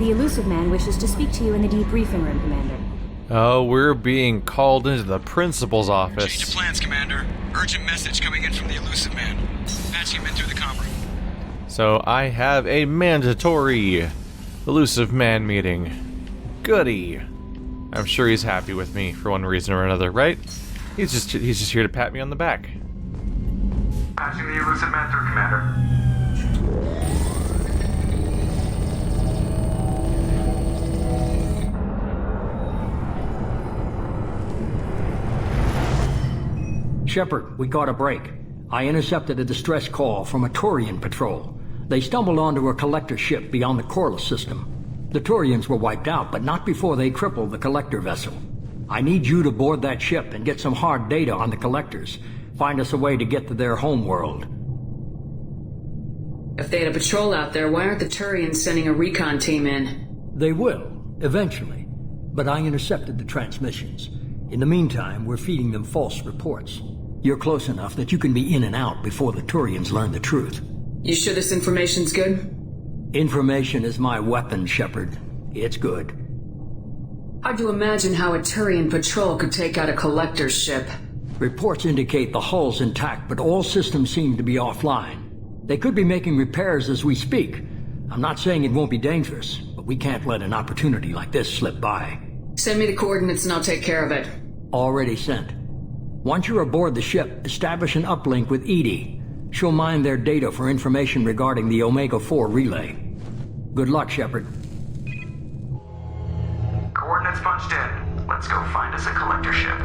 The elusive man wishes to speak to you in the debriefing room, Commander. Oh, we're being called into the principal's office. Change of plans, Commander. Urgent message coming in from the elusive man. Patching him in through the comm room. So I have a mandatory elusive man meeting. Goody. I'm sure he's happy with me for one reason or another, right? He's just here to pat me on the back. Patching the elusive man through, Commander. Shepard, we got a break. I intercepted a distress call from a Turian patrol. They stumbled onto a collector ship beyond the Corliss system. The Turians were wiped out, but not before they crippled the collector vessel. I need you to board that ship and get some hard data on the collectors. Find us a way to get to their homeworld. If they had a patrol out there, why aren't the Turians sending a recon team in? They will, eventually. But I intercepted the transmissions. In the meantime, we're feeding them false reports. You're close enough that you can be in and out before the Turians learn the truth. You sure this information's good? Information is my weapon, Shepard. It's good. Hard to imagine how a Turian patrol could take out a collector's ship. Reports indicate the hull's intact, but all systems seem to be offline. They could be making repairs as we speak. I'm not saying it won't be dangerous, but we can't let an opportunity like this slip by. Send me the coordinates and I'll take care of it. Already sent. Once you're aboard the ship, establish an uplink with Edie. She'll mine their data for information regarding the Omega-4 relay. Good luck, Shepard. Coordinates punched in. Let's go find us a collector ship.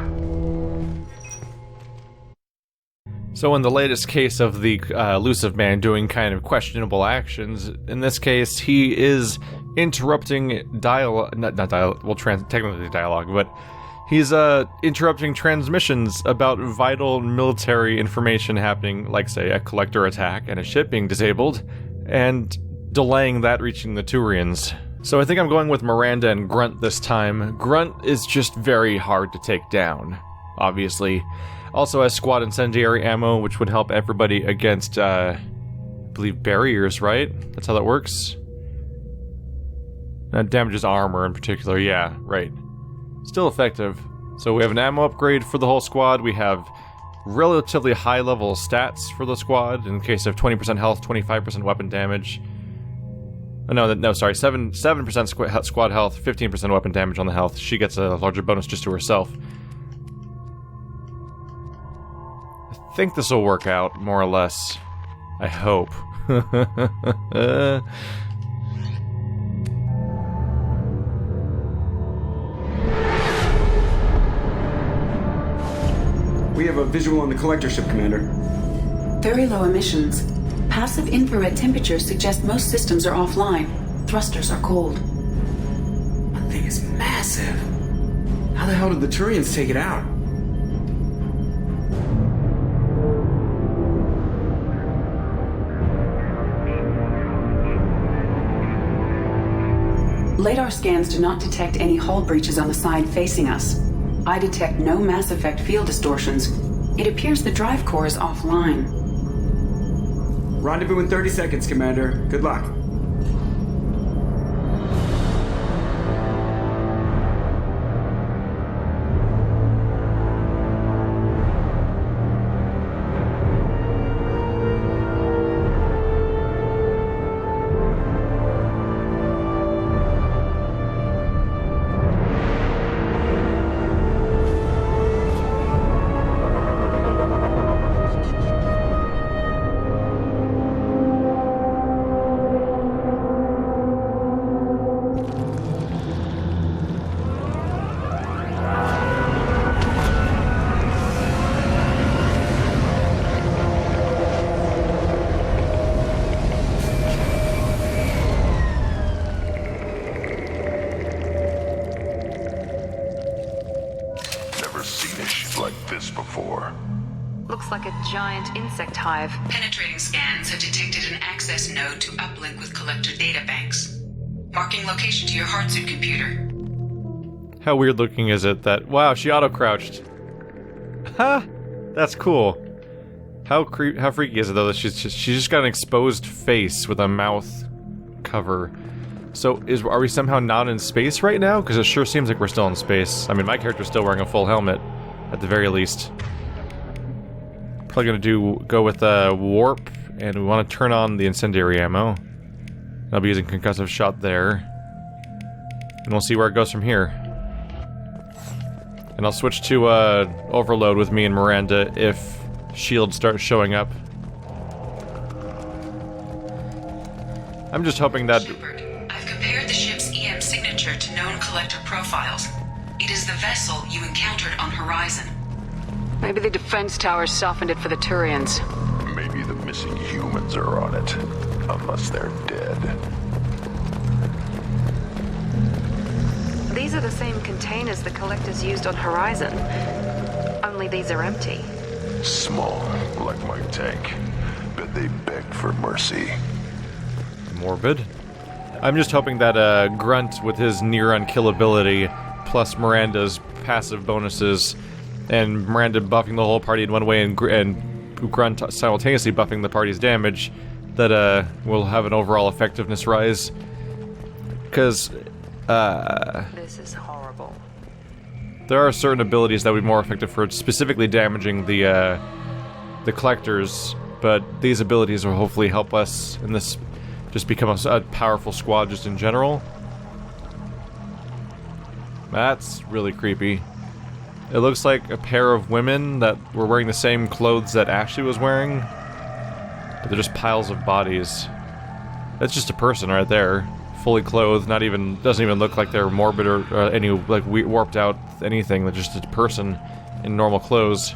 So in the latest case of the elusive man doing kind of questionable actions, in this case he is interrupting technically dialogue, but he's interrupting transmissions about vital military information happening, like say a collector attack and a ship being disabled, and delaying that reaching the Turians. So I think I'm going with Miranda and Grunt this time. Grunt is just very hard to take down, obviously. Also has squad incendiary ammo, which would help everybody against, I believe, barriers, right? That's how that works? That damages armor in particular, yeah, right. Still effective. So we have an ammo upgrade for the whole squad. We have relatively high level stats for the squad in case of 20% health, 25% weapon damage. Oh, no, sorry, 7% squad health, 15% weapon damage on the health. She gets a larger bonus just to herself. I think this will work out, more or less. I hope. We have a visual on the collector ship, Commander. Very low emissions. Passive infrared temperatures suggest most systems are offline. Thrusters are cold. That thing is massive. How the hell did the Turians take it out? Radar scans do not detect any hull breaches on the side facing us. I detect no mass effect field distortions. It appears the drive core is offline. Rendezvous in 30 seconds, Commander. Good luck. Looks like a giant insect hive. Penetrating scans have detected an access node to uplink with collector data banks. Marking location to your hardsuit computer. How weird looking is it that... Wow, she auto-crouched. Ha! That's cool. How freaky is it though that she's just got an exposed face with a mouth cover. So, are we somehow not in space right now? Because it sure seems like we're still in space. I mean, my character's still wearing a full helmet, at the very least. Probably gonna go with warp, and we want to turn on the incendiary ammo. I'll be using concussive shot there. And we'll see where it goes from here. And I'll switch to overload with me and Miranda if shields start showing up. I'm just hoping that... Shepard, I've compared the ship's EM signature to known collector profiles. It is the vessel you encountered on Horizon. Maybe the defense towers softened it for the Turians. Maybe the missing humans are on it. Unless they're dead. These are the same containers the collectors used on Horizon. Only these are empty. Small, like my tank. Bet they beg for mercy. Morbid. I'm just hoping that Grunt with his near unkillability, plus Miranda's passive bonuses, and Miranda buffing the whole party in one way and Grunt simultaneously buffing the party's damage, that will have an overall effectiveness rise. Because This is horrible. there are certain abilities that would be more effective for specifically damaging the collectors, but these abilities will hopefully help us in this just become a powerful squad just in general. That's really creepy. It looks like a pair of women that were wearing the same clothes that Ashley was wearing, but they're just piles of bodies. That's just a person right there, fully clothed. Doesn't even look like they're morbid or any like warped out anything. They're just a person in normal clothes.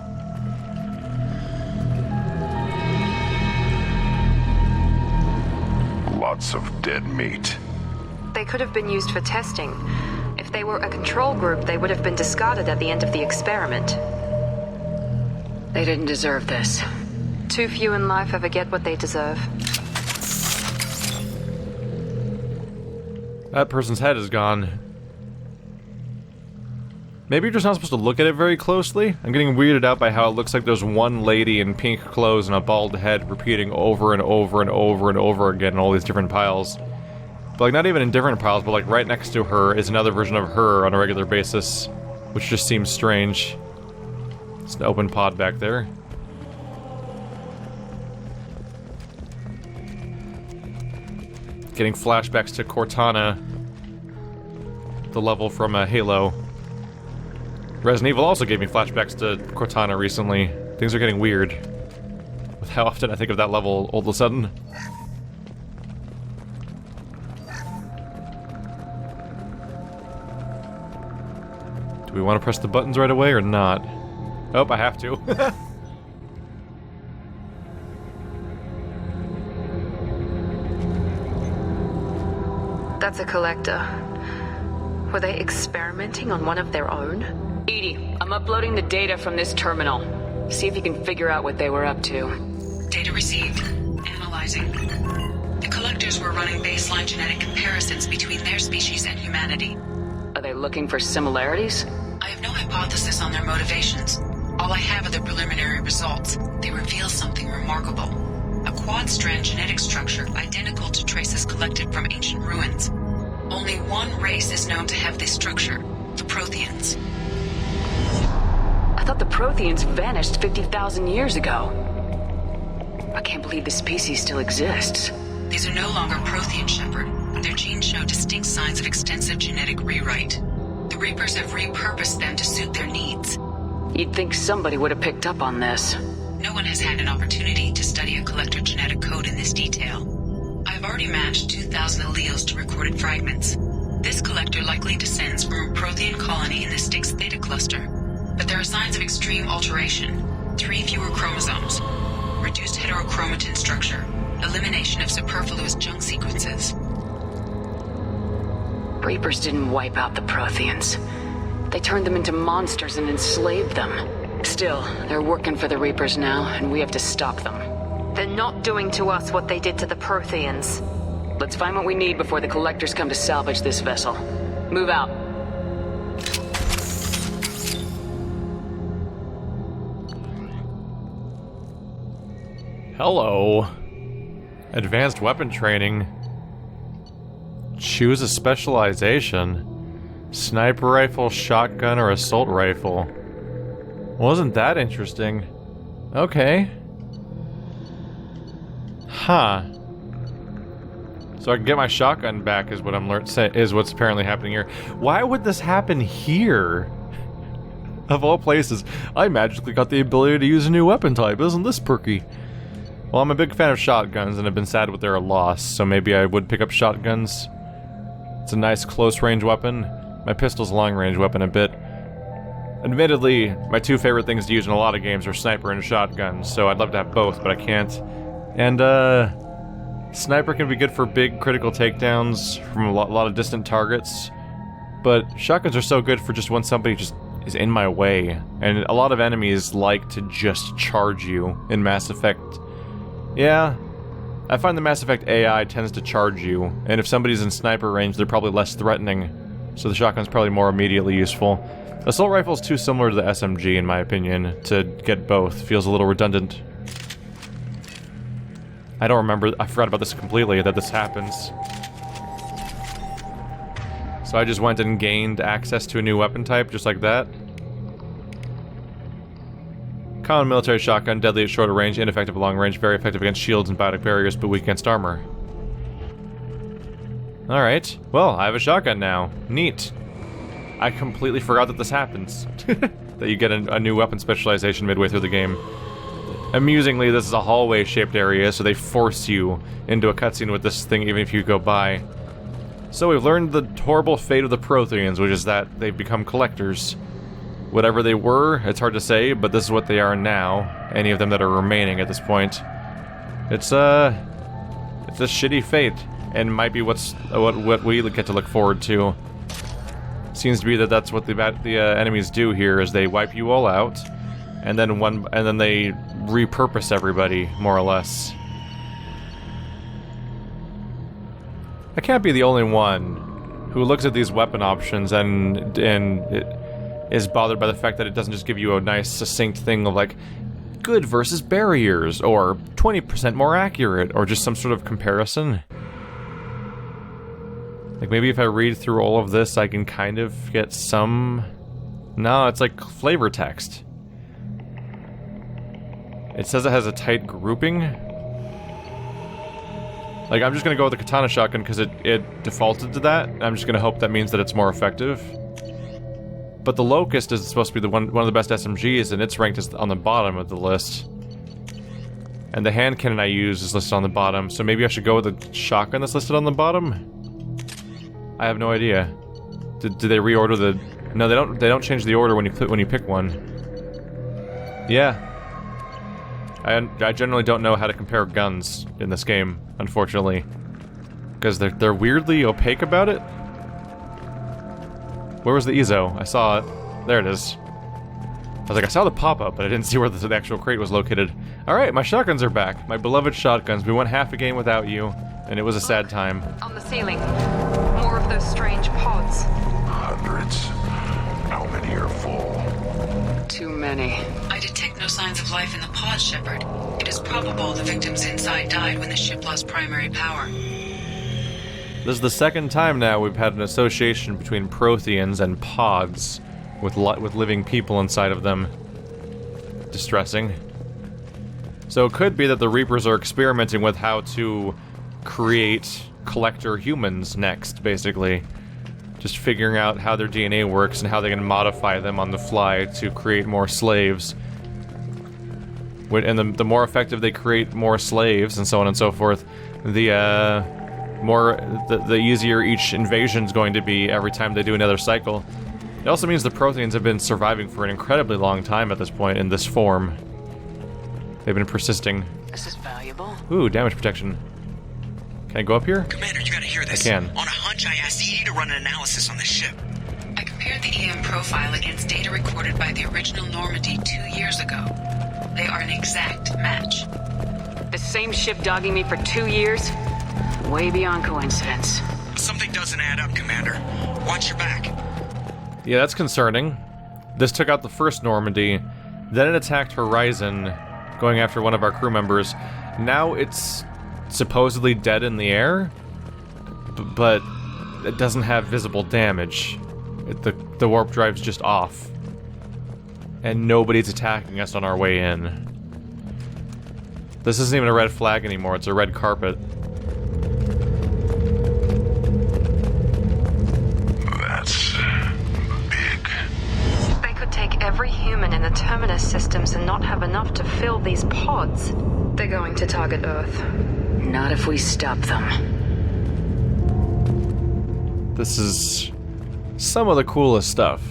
Lots of dead meat. They could have been used for testing. If they were a control group, they would have been discarded at the end of the experiment. They didn't deserve this. Too few in life ever get what they deserve. That person's head is gone. Maybe you're just not supposed to look at it very closely? I'm getting weirded out by how it looks like there's one lady in pink clothes and a bald head repeating over and over and over and over again in all these different piles. But like, not even in different piles, but like right next to her is another version of her on a regular basis, which just seems strange. It's an open pod back there. Getting flashbacks to Cortana, the level from Halo. Resident Evil also gave me flashbacks to Cortana recently. Things are getting weird with how often I think of that level all of a sudden. Do we want to press the buttons right away or not? Oh, I have to. That's a collector. Were they experimenting on one of their own? Edie, I'm uploading the data from this terminal. See if you can figure out what they were up to. Data received. Analyzing. The collectors were running baseline genetic comparisons between their species and humanity. Are they looking for similarities? I have no hypothesis on their motivations. All I have are the preliminary results. They reveal something remarkable. A quad-strand genetic structure identical to traces collected from ancient ruins. Only one race is known to have this structure, the Protheans. I thought the Protheans vanished 50,000 years ago. I can't believe the species still exists. These are no longer Prothean, Shepard. Their genes show distinct signs of extensive genetic rewrite. The Reapers have repurposed them to suit their needs. You'd think somebody would have picked up on this. No one has had an opportunity to study a collector genetic code in this detail. I've already matched 2,000 alleles to recorded fragments. This collector likely descends from a Prothean colony in the Styx Theta cluster. But there are signs of extreme alteration. 3 fewer chromosomes. Reduced heterochromatin structure. Elimination of superfluous junk sequences. Reapers didn't wipe out the Protheans. They turned them into monsters and enslaved them. Still, they're working for the Reapers now, and we have to stop them. They're not doing to us what they did to the Protheans. Let's find what we need before the collectors come to salvage this vessel. Move out. Hello. Advanced weapon training. Choose a specialization. Sniper rifle, shotgun, or assault rifle. Wasn't that interesting? Okay. Huh. So I can get my shotgun back is what I'm is what's apparently happening here. Why would this happen here? Of all places, I magically got the ability to use a new weapon type. Isn't this perky? Well, I'm a big fan of shotguns and have been sad with their loss, so maybe I would pick up shotguns. It's a nice close-range weapon. My pistol's a long-range weapon a bit. Admittedly, my two favorite things to use in a lot of games are sniper and shotgun, so I'd love to have both, but I can't. And, sniper can be good for big critical takedowns from a lot of distant targets, but shotguns are so good for just when somebody just is in my way, and a lot of enemies like to just charge you in Mass Effect. Yeah, I find the Mass Effect AI tends to charge you, and if somebody's in sniper range, they're probably less threatening, so the shotgun's probably more immediately useful. Assault rifle's too similar to the SMG, in my opinion, to get both. Feels a little redundant. I don't remember, I forgot about this completely, that this happens. So I just went and gained access to a new weapon type, just like that. Common military shotgun, deadly at shorter range, ineffective at long range, very effective against shields and biotic barriers, but weak against armor. Alright, well, I have a shotgun now. Neat. I completely forgot that this happens. That you get a new weapon specialization midway through the game. Amusingly, this is a hallway-shaped area, so they force you into a cutscene with this thing even if you go by. So we've learned the horrible fate of the Protheans, which is that they've become collectors. Whatever they were, it's hard to say, but this is what they are now. Any of them that are remaining at this point. It's a shitty fate, and might be what we get to look forward to. Seems to be that that's what the enemies do here, is they wipe you all out, and then they repurpose everybody, more or less. I can't be the only one who looks at these weapon options and is bothered by the fact that it doesn't just give you a nice, succinct thing of like, good versus barriers, or 20% more accurate, or just some sort of comparison. Like, maybe if I read through all of this, I can kind of get some... No, it's like flavor text. It says it has a tight grouping. Like, I'm just gonna go with the katana shotgun because it defaulted to that. I'm just gonna hope that means that it's more effective. But the Locust is supposed to be one of the best SMGs, and it's ranked as on the bottom of the list. And the hand cannon I use is listed on the bottom, so maybe I should go with the shotgun that's listed on the bottom? I have no idea. Did they reorder the... No, they don't change the order when you pick one. Yeah. I generally don't know how to compare guns in this game, unfortunately. Because they're weirdly opaque about it. Where was the Ezo? I saw it. There it is. I was like, I saw the pop-up, but I didn't see where the actual crate was located. Alright, my shotguns are back. My beloved shotguns. We went half a game without you, and it was a sad time. On the ceiling. More of those strange pods. Hundreds. How many are full? Too many. I detect no signs of life in the pod, Shepard. It is probable the victims inside died when the ship lost primary power. This is the second time now we've had an association between Protheans and pods, with living people inside of them. Distressing. So it could be that the Reapers are experimenting with how to create collector humans next, basically. Just figuring out how their DNA works and how they can modify them on the fly to create more slaves. And the more effective they create more slaves, and so on and so forth, the easier each invasion's going to be every time they do another cycle. It also means the Protheans have been surviving for an incredibly long time at this point in this form. They've been persisting. This is valuable. Ooh, damage protection. Can I go up here? Commander, you gotta hear this. I can. On a hunch, I asked ED to run an analysis on the ship. I compared the EM profile against data recorded by the original Normandy 2 years ago. They are an exact match. The same ship dogging me for 2 years? Way beyond coincidence. Something doesn't add up, Commander. Watch your back. Yeah, that's concerning. This took out the first Normandy, then it attacked Horizon, going after one of our crew members. Now it's supposedly dead in the air, but it doesn't have visible damage. The warp drive's just off. And nobody's attacking us on our way in. This isn't even a red flag anymore, it's a red carpet. That's big. They could take every human in the Terminus systems and not have enough to fill these pods. They're going to target Earth. Not if we stop them. This is some of the coolest stuff.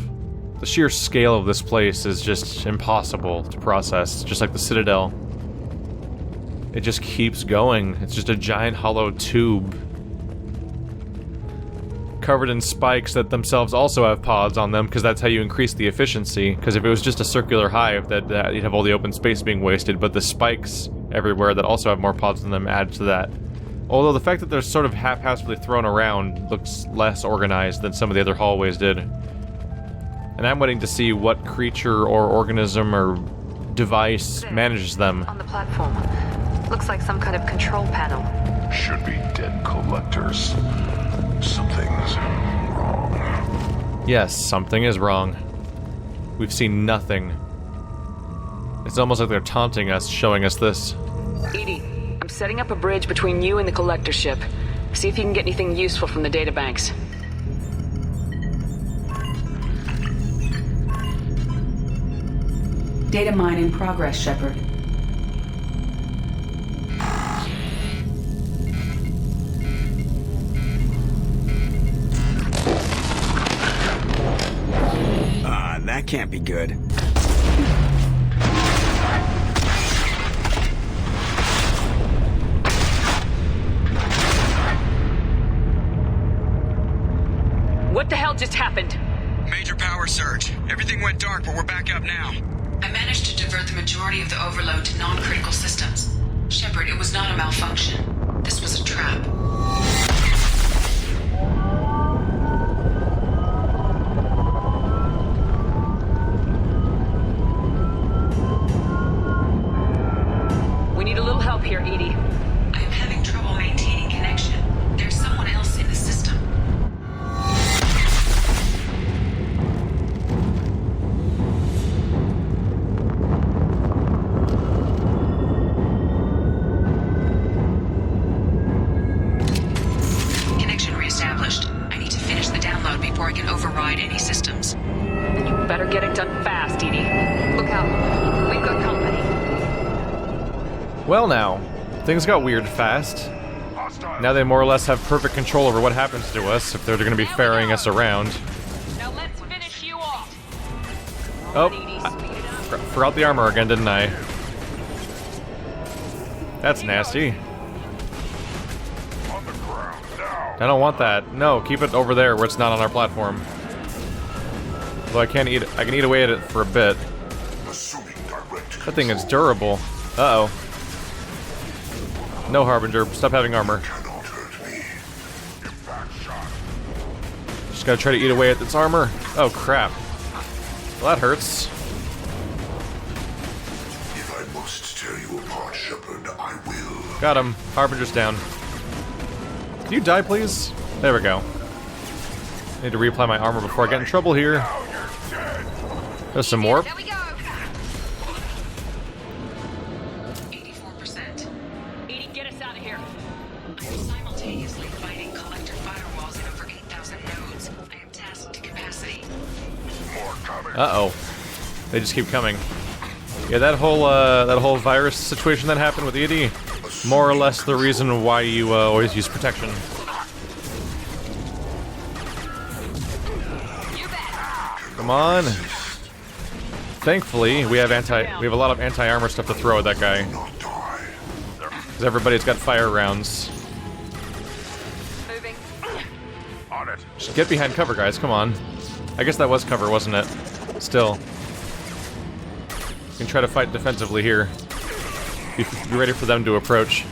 The sheer scale of this place is just impossible to process, just like the Citadel. It just keeps going. It's just a giant hollow tube covered in spikes that themselves also have pods on them, because that's how you increase the efficiency. Because if it was just a circular hive, that you'd have all the open space being wasted, but the spikes everywhere that also have more pods than them add to that. Although the fact that they're sort of haphazardly thrown around looks less organized than some of the other hallways did. And I'm waiting to see what creature or organism or device manages them. On the platform. Looks like some kind of control panel. Should be dead collectors. Something's wrong. Yes, something is wrong. We've seen nothing. It's almost like they're taunting us, showing us this. Edie, I'm setting up a bridge between you and the collector ship. See if you can get anything useful from the databanks. Data mine in progress, Shepard. That can't be good. What the hell just happened? Major power surge. Everything went dark, but we're back up now. I managed to divert the majority of the overload to non-critical systems. Shepard, it was not a malfunction. This was a trap. We need a little help here, Edie. I am having trouble maintaining connection. There's someone else in the system. Connection reestablished. I need to finish the download before I can override any systems. Then you better get it done fast, Edie. Look out. We've got company. Well now, things got weird fast. Now they more or less have perfect control over what happens to us if they're going to be ferrying us around. Now let's finish you off. Oh, I forgot the armor again, didn't I? That's nasty. I don't want that. No, keep it over there where it's not on our platform. Though I can eat away at it for a bit. That thing is durable. Uh-oh. No, Harbinger, stop having armor. Just gotta try to eat away at its armor. Oh, crap. Well, that hurts. If I must tear you apart, Shepard, I will. Got him. Harbinger's down. Can you die, please? There we go. Need to reapply my armor before I get in trouble here. There's some warp. 84%. Edie, get us out of here. I am simultaneously fighting collector firewalls in over 8,000 nodes. I am tasked to capacity. Uh-oh. They just keep coming. Yeah, that whole virus situation that happened with Edie, more or less the reason why you always use protection. Come on. Thankfully, we have a lot of anti-armor stuff to throw at that guy. Because everybody's got fire rounds. Moving. Just get behind cover, guys, come on. I guess that was cover, wasn't it? Still. You can try to fight defensively here. Be ready for them to approach.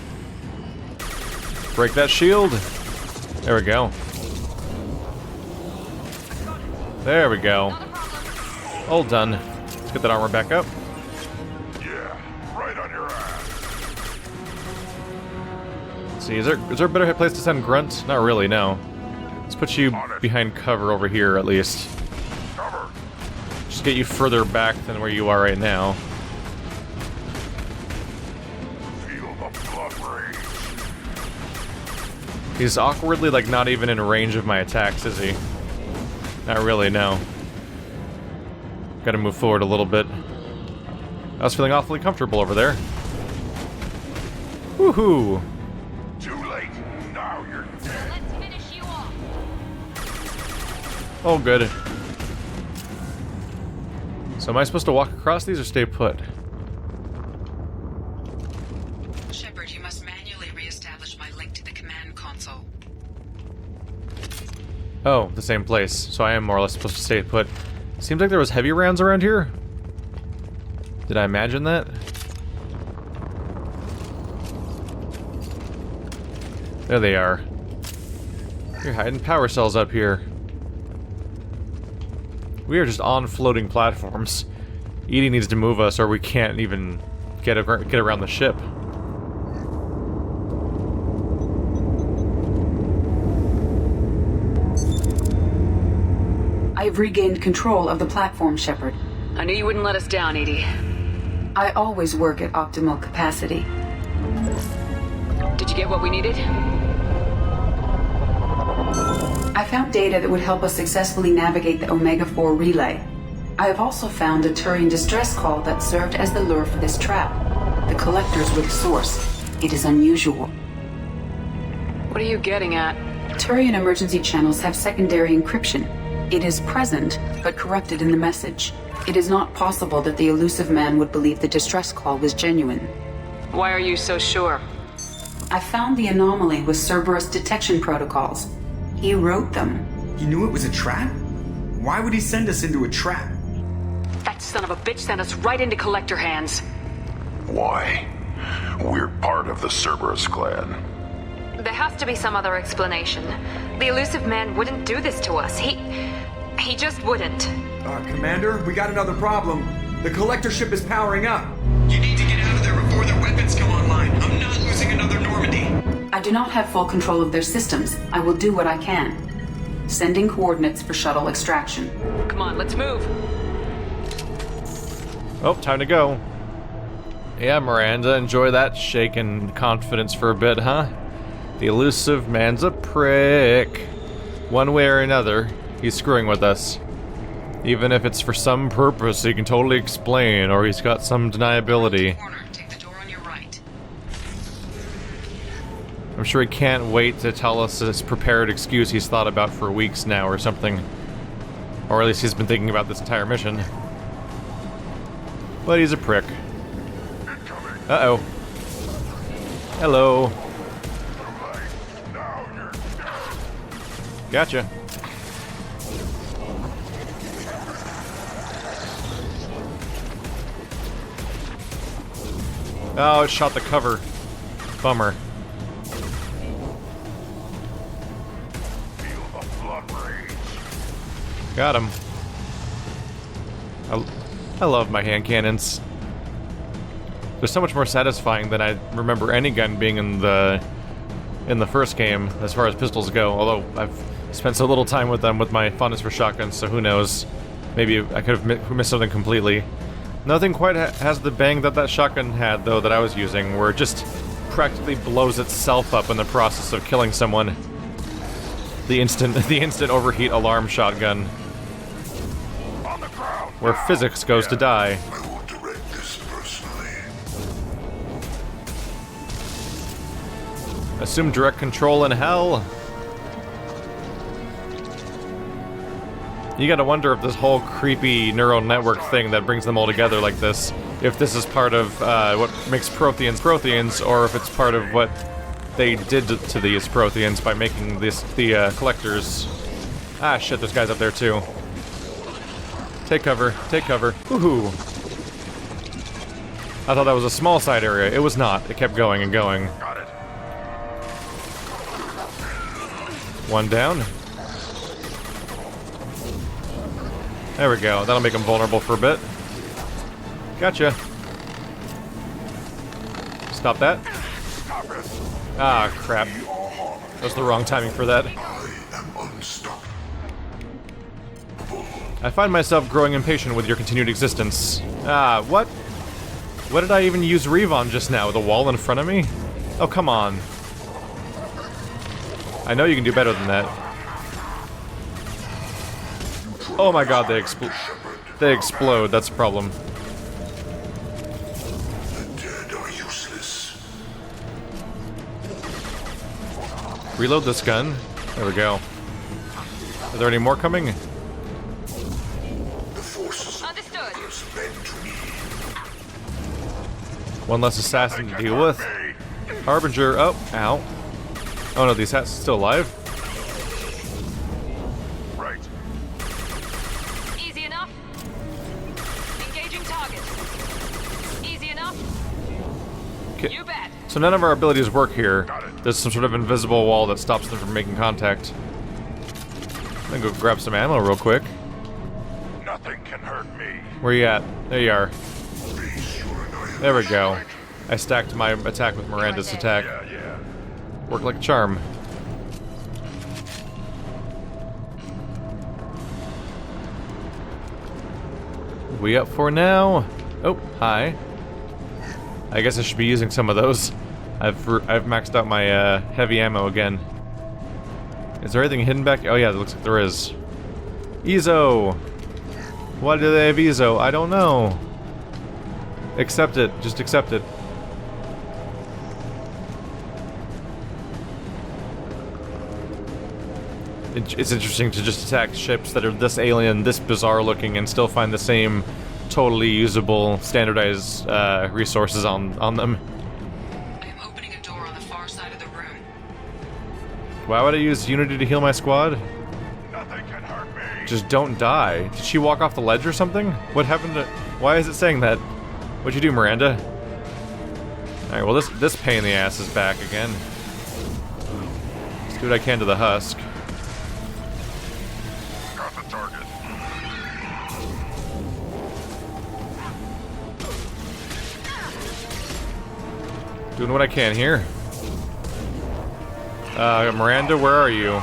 Break that shield! There we go. There we go. All done. Let's get that armor back up. Yeah, right on your ass. Let's see, is there a better place to send Grunt? Not really, no. Let's put you behind cover over here, at least. Just get you further back than where you are right now. He's awkwardly, like, not even in range of my attacks, is he? Not really, no. Gotta move forward a little bit. I was feeling awfully comfortable over there. Woohoo! Too late. Now you're dead. Let's finish you off. Oh, good. So am I supposed to walk across these or stay put? Shepard, you must manually re-establish my link to the command console. Oh, the same place. So I am more or less supposed to stay put. Seems like there was heavy rounds around here. Did I imagine that? There they are. You're hiding power cells up here. We are just on floating platforms. Edie needs to move us or we can't even get around the ship. I have regained control of the platform, Shepard. I knew you wouldn't let us down, Edie. I always work at optimal capacity. Did you get what we needed? I found data that would help us successfully navigate the Omega-4 relay. I have also found a Turian distress call that served as the lure for this trap. The collectors were the source. It is unusual. What are you getting at? Turian emergency channels have secondary encryption. It is present, but corrupted in the message. It is not possible that the elusive man would believe the distress call was genuine. Why are you so sure? I found the anomaly with Cerberus detection protocols. He wrote them. He knew it was a trap? Why would he send us into a trap? That son of a bitch sent us right into collector hands. Why? We're part of the Cerberus clan. There has to be some other explanation. The elusive man wouldn't do this to us. He just wouldn't. Commander, we got another problem. The collector ship is powering up. You need to get out of there before their weapons come online. I'm not losing another Normandy. I do not have full control of their systems. I will do what I can. Sending coordinates for shuttle extraction. Come on, let's move. Oh, time to go. Yeah, Miranda, enjoy that shaken confidence for a bit, huh? The elusive man's a prick. One way or another, he's screwing with us. Even if it's for some purpose he can totally explain, or he's got some deniability. Take the door on your right. I'm sure he can't wait to tell us this prepared excuse he's thought about for weeks now or something. Or at least he's been thinking about this entire mission. But he's a prick. Uh-oh. Hello. Gotcha. Oh, it shot the cover. Bummer. Got him. I love my hand cannons. They're so much more satisfying than I remember any gun being in the first game, as far as pistols go. Although I've spent so little time with them with my fondness for shotguns, so who knows? Maybe I could have missed something completely. Nothing quite has the bang that shotgun had, though, that I was using, where it just practically blows itself up in the process of killing someone. The instant overheat alarm shotgun, where physics goes to die. I will direct this personally. Assume direct control in hell. You gotta wonder if this whole creepy neural network thing that brings them all together like this, if this is part of what makes Protheans, or if it's part of what they did to these Protheans by making the collectors. Ah, shit, there's guys up there too. Take cover, take cover. Woohoo! I thought that was a small side area. It was not. It kept going and going. Got it. One down. There we go. That'll make them vulnerable for a bit. Gotcha. Stop that. Ah, crap. That was the wrong timing for that. I am I find myself growing impatient with your continued existence. Ah, what? What did I even use Reeve on just now? The wall in front of me? Oh, come on. I know you can do better than that. Oh my god, they explode. They explode, that's a problem. The dead are useless. Reload this gun. There we go. Are there any more coming? The forces of others bend to me. One less assassin to deal with. Harbinger. Oh, ow. Oh no, the assassin's still alive. Right. Easy enough. Engaging target. Easy enough. Okay. You bet. So none of our abilities work here. There's some sort of invisible wall that stops them from making contact. I'm gonna go grab some ammo real quick. Nothing can hurt me. Where you at? There you are. There we go. I stacked my attack with Miranda's attack. Yeah. Worked like a charm. We up for now? Oh, hi. I guess I should be using some of those. I've maxed out my heavy ammo again. Is there anything hidden back? Oh yeah, it looks like there is. Ezo! Why do they have Ezo? I don't know. Accept it. Just accept it. It's interesting to just attack ships that are this alien, this bizarre looking, and still find the same totally usable, standardized resources on them. I am opening a door on the far side of the room. Why would I use Unity to heal my squad? Nothing can hurt me. Just don't die. Did she walk off the ledge or something? What happened to... Why is it saying that? What'd you do, Miranda? Alright, well this pain in the ass is back again. Let's do what I can to the husk. Got the target. Doing what I can here. Miranda, where are you?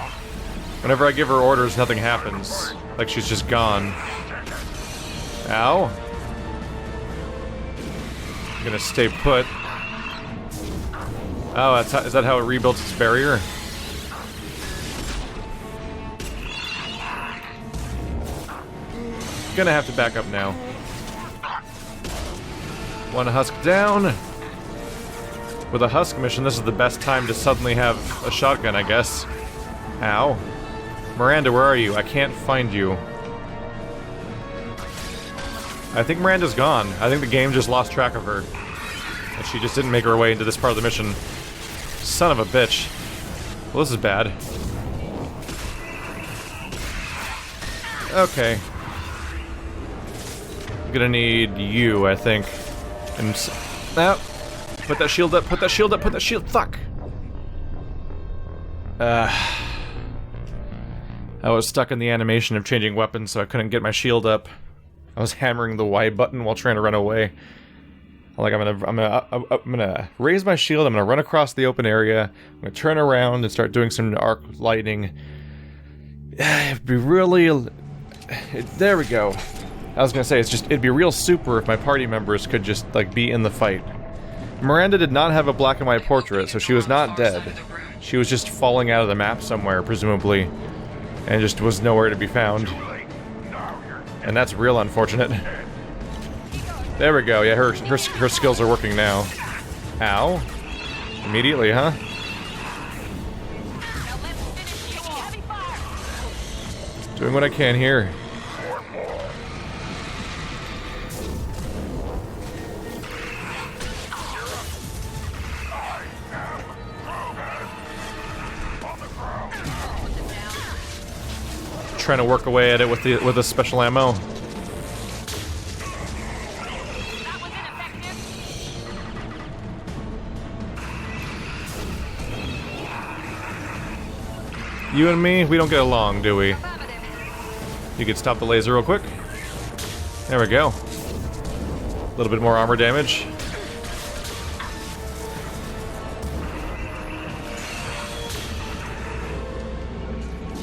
Whenever I give her orders, nothing happens. Like she's just gone. Ow. I'm gonna stay put. Oh, is that how it rebuilds its barrier? Gonna have to back up now. One husk down. With a husk mission, this is the best time to suddenly have a shotgun, I guess. Ow. Miranda, where are you? I can't find you. I think Miranda's gone. I think the game just lost track of her. And she just didn't make her way into this part of the mission. Son of a bitch. Well, this is bad. Okay. I'm gonna need you, I think. And... Put that shield up, put that shield up, put that shield... Fuck! I was stuck in the animation of changing weapons, so I couldn't get my shield up. I was hammering the Y button while trying to run away. Like, I'm gonna raise my shield, I'm gonna run across the open area, I'm gonna turn around and start doing some arc lightning. It'd be really... there we go. I was gonna say, it'd be real super if my party members could just, like, be in the fight. Miranda did not have a black and white portrait, so she was not dead. She was just falling out of the map somewhere, presumably, and just was nowhere to be found. And that's real unfortunate. There we go, yeah, her skills are working now. Ow. Immediately, huh? Doing what I can here. Trying to work away at it with the special ammo. You and me, we don't get along, do we? You could stop the laser real quick. There we go. A little bit more armor damage.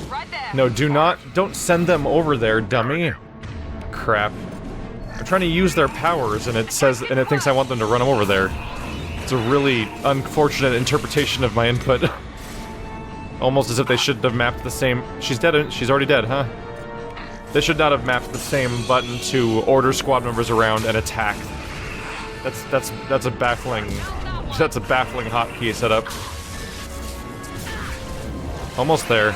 Right there. No, don't send them over there, dummy. Crap. I'm trying to use their powers, and it thinks I want them to run over there. It's a really unfortunate interpretation of my input. Almost as if they should have mapped the same... She's dead, she's already dead, huh? They should not have mapped the same button to order squad members around and attack. That's a baffling hotkey setup. Almost there.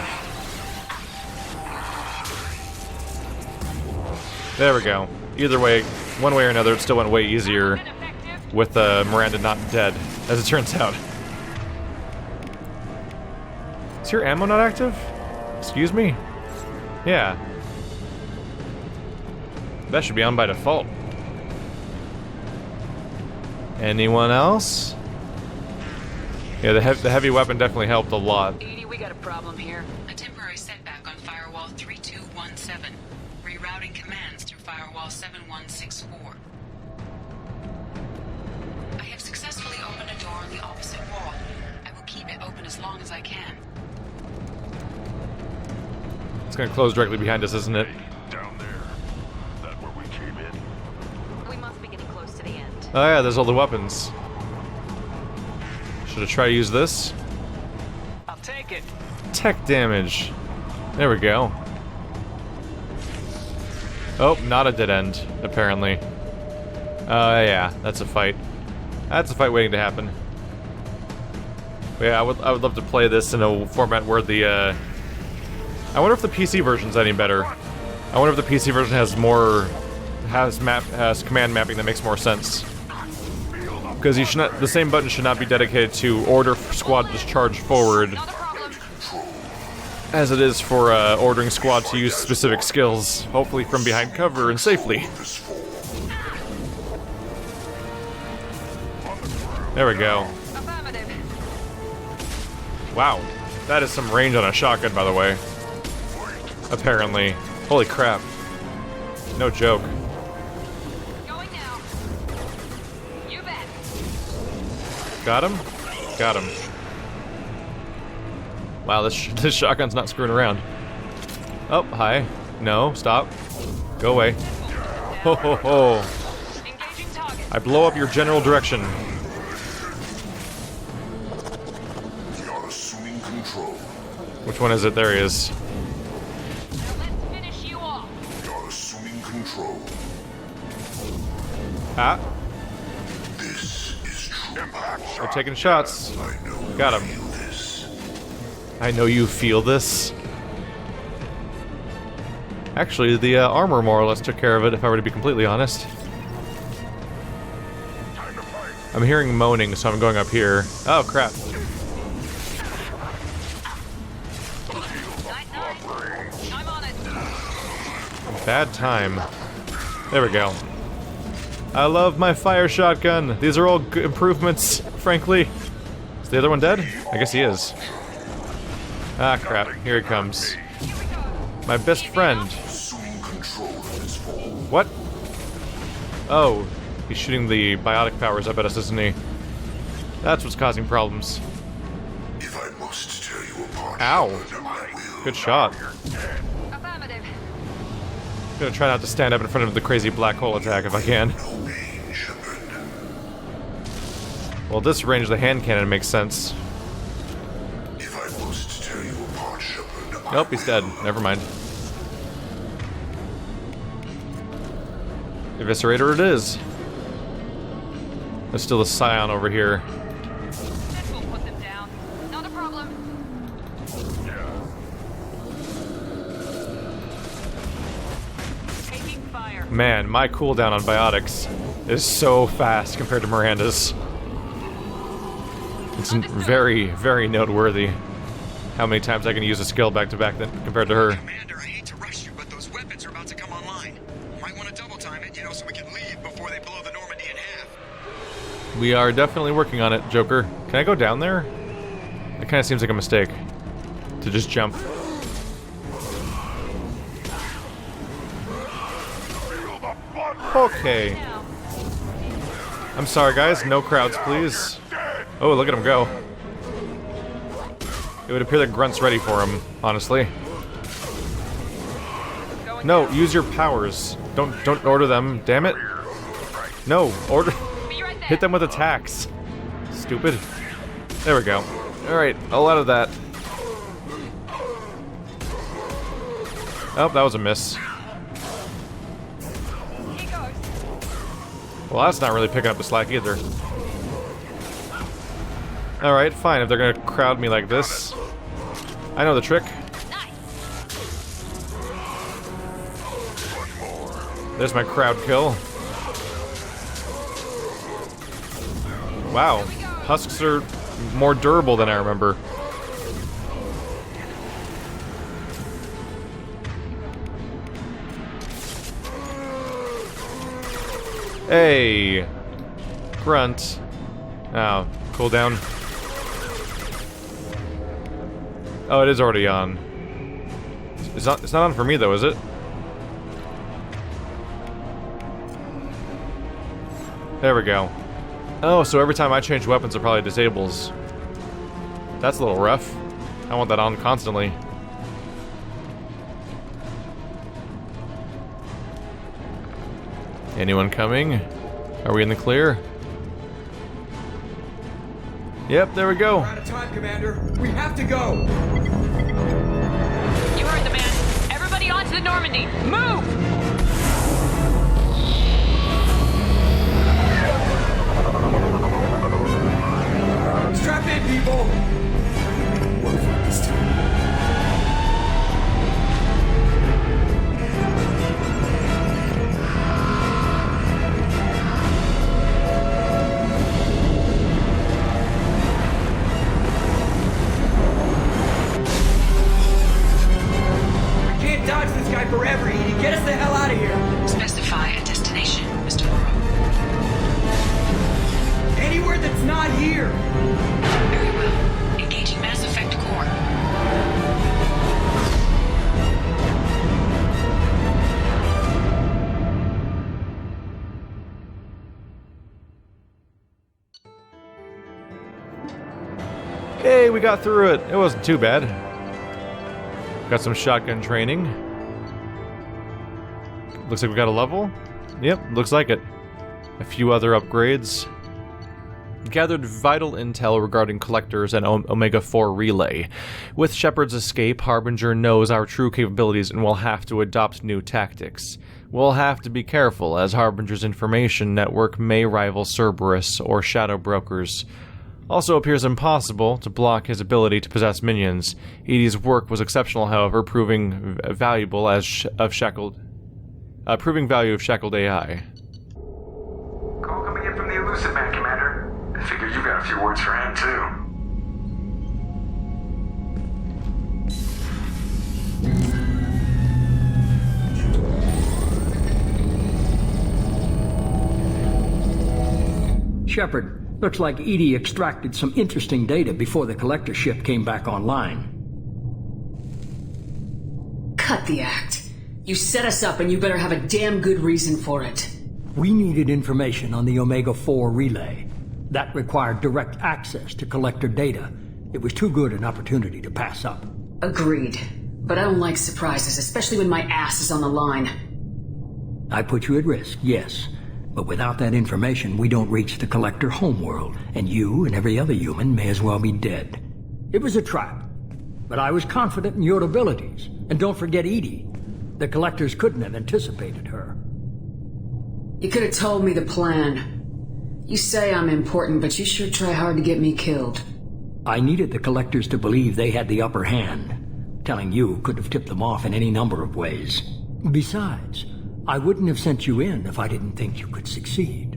There we go. Either way, one way or another, it still went way easier with Miranda not dead, as it turns out. Is your ammo not active? Excuse me? Yeah. That should be on by default. Anyone else? Yeah, the heavy weapon definitely helped a lot. Edie, we got a problem here. A temporary setback on Firewall 3217. Rerouting commands through Firewall 7164. I have successfully opened a door on the opposite wall. I will keep it open as long as I can. It's gonna close directly behind us, isn't it? Down there. That where we came in? We must be getting close to the end. Oh yeah, there's all the weapons. Should I try to use this? I'll take it. Tech damage. There we go. Oh, not a dead end, apparently. Yeah, that's a fight. That's a fight waiting to happen. But yeah, I would love to play this in a format where the, I wonder if the PC version's any better. I wonder if the PC version has command mapping that makes more sense. Because the same button should not be dedicated to order squad to charge forward, as it is for ordering squad to use specific skills, hopefully from behind cover and safely. There we go. Wow, that is some range on a shotgun, by the way. Apparently. Holy crap. No joke. Going now. You bet. Got him? Got him. Wow, this shotgun's not screwing around. Oh, hi. No, stop. Go away. Ho ho ho. I blow up your general direction. We are assuming control. Which one is it? There he is. We are assuming control. Ah. This is true power. They're taking shots. I know. Got him. I know you feel this. Actually, the armor more or less took care of it, if I were to be completely honest. I'm hearing moaning, so I'm going up here. Oh, crap. Bad time. There we go. I love my fire shotgun. These are all good improvements, frankly. Is the other one dead? I guess he is. Ah, crap. Here he comes. My best friend. What? Oh, he's shooting the biotic powers up at us, isn't he? That's what's causing problems. If I must tear you apart, ow. Good shot. Affirmative. I'm gonna try not to stand up in front of the crazy black hole attack if I can. Well, this range of the hand cannon makes sense. If I must tear you apart, Shepard, Nope, he's dead. Never mind. Eviscerator it is. There's still a scion over here. We'll put them down. Not a problem. Taking fire. Man, my cooldown on biotics is so fast compared to Miranda's. It's very, very noteworthy how many times I can use a skill back to back compared to her. Commander, I hate to rush you, but those weapons are about to come online. You might want to double time it, so we can leave before they blow the Normandy in half. We are definitely working on it, Joker. Can I go down there? It kind of seems like a mistake to just jump. Okay. I'm sorry, guys. No crowds, please. Oh, look at him go. It would appear that Grunt's ready for him, honestly. No, use your powers. Don't order them, damn it. No, order. Hit them with attacks. Stupid. There we go. Alright, a lot of that. Oh, that was a miss. Well, that's not really picking up the slack either. Alright, fine, if they're gonna crowd me like this. I know the trick. There's my crowd kill. Wow, husks are more durable than I remember. Hey! Grunt. Oh, cooldown. Oh, it is already on. It's not on for me though, is it? There we go. Oh, so every time I change weapons it probably disables. That's a little rough. I want that on constantly. Anyone coming? Are we in the clear? Yep, there we go. We're out of time, Commander. We have to go. You heard the man. Everybody onto the Normandy. Move! Strap in, people. One for this time. Dodge this guy forever, Edie. Get us the hell out of here. Specify a destination, Mr. Morrow. Anywhere that's not here. Very well. Engaging Mass Effect core. Hey, we got through it. It wasn't too bad. Got some shotgun training. Looks like we got a level. Yep, looks like it. A few other upgrades. Gathered vital intel regarding collectors and Omega-4 relay. With Shepard's escape, Harbinger knows our true capabilities and will have to adopt new tactics. We'll have to be careful, as Harbinger's information network may rival Cerberus or Shadow Brokers. Also appears impossible to block his ability to possess minions. Edie's work was exceptional, however, proving valuable proving value of shackled AI. Call coming in from the elusive man, Commander. I figure you got a few words for him too. Shepard, looks like Edie extracted some interesting data before the collector ship came back online. Cut the act. You set us up and you better have a damn good reason for it. We needed information on the Omega-4 relay. That required direct access to collector data. It was too good an opportunity to pass up. Agreed. But I don't like surprises, especially when my ass is on the line. I put you at risk, yes. But without that information, we don't reach the collector homeworld, and you and every other human may as well be dead. It was a trap, but I was confident in your abilities. And don't forget Edie. The collectors couldn't have anticipated her. You could have told me the plan. You say I'm important, but you sure try hard to get me killed. I needed the collectors to believe they had the upper hand. Telling you could have tipped them off in any number of ways. Besides, I wouldn't have sent you in if I didn't think you could succeed.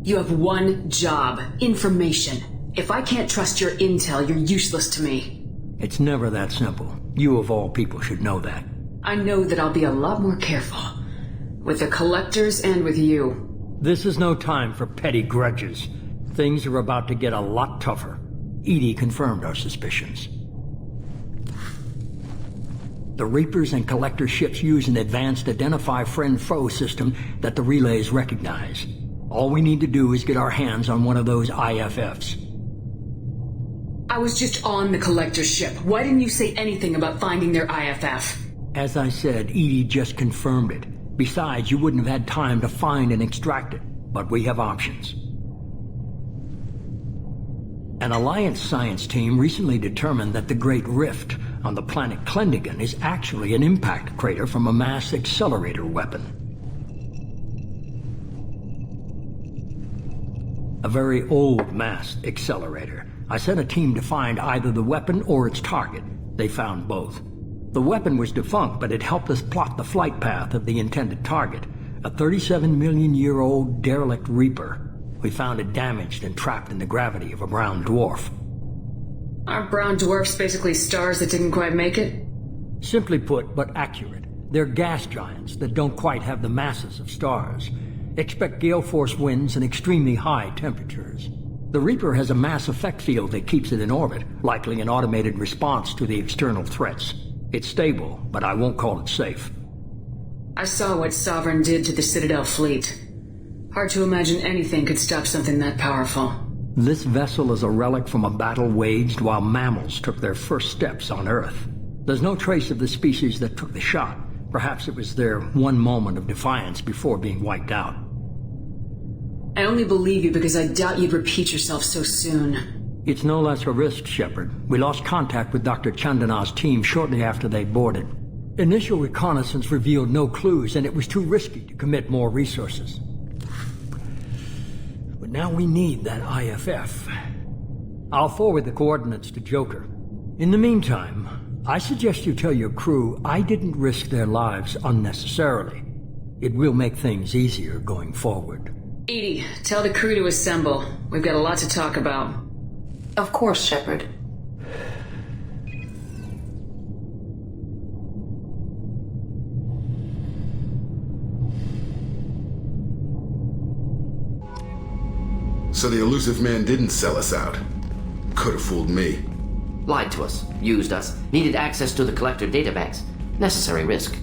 You have one job. Information. If I can't trust your intel, you're useless to me. It's never that simple. You of all people should know that. I know that I'll be a lot more careful. With the collectors and with you. This is no time for petty grudges. Things are about to get a lot tougher. Edie confirmed our suspicions. The Reapers and Collector ships use an advanced Identify Friend-Foe system that the relays recognize. All we need to do is get our hands on one of those IFFs. I was just on the Collector ship. Why didn't you say anything about finding their IFF? As I said, Edie just confirmed it. Besides, you wouldn't have had time to find and extract it. But we have options. An Alliance science team recently determined that the Great Rift on the planet Klendigan is actually an impact crater from a mass accelerator weapon. A very old mass accelerator. I sent a team to find either the weapon or its target. They found both. The weapon was defunct, but it helped us plot the flight path of the intended target, a 37-million-year-old derelict Reaper. We found it damaged and trapped in the gravity of a brown dwarf. Aren't brown dwarfs basically stars that didn't quite make it? Simply put, but accurate. They're gas giants that don't quite have the masses of stars. Expect gale force winds and extremely high temperatures. The Reaper has a mass effect field that keeps it in orbit, likely an automated response to the external threats. It's stable, but I won't call it safe. I saw what Sovereign did to the Citadel fleet. Hard to imagine anything could stop something that powerful. This vessel is a relic from a battle waged while mammals took their first steps on Earth. There's no trace of the species that took the shot. Perhaps it was their one moment of defiance before being wiped out. I only believe you because I doubt you'd repeat yourself so soon. It's no less a risk, Shepard. We lost contact with Dr. Chandana's team shortly after they boarded. Initial reconnaissance revealed no clues, and it was too risky to commit more resources. But now we need that IFF. I'll forward the coordinates to Joker. In the meantime, I suggest you tell your crew I didn't risk their lives unnecessarily. It will make things easier going forward. Edie, tell the crew to assemble. We've got a lot to talk about. Of course, Shepard. So the elusive man didn't sell us out. Could have fooled me. Lied to us, used us, needed access to the Collector databanks. Necessary risk.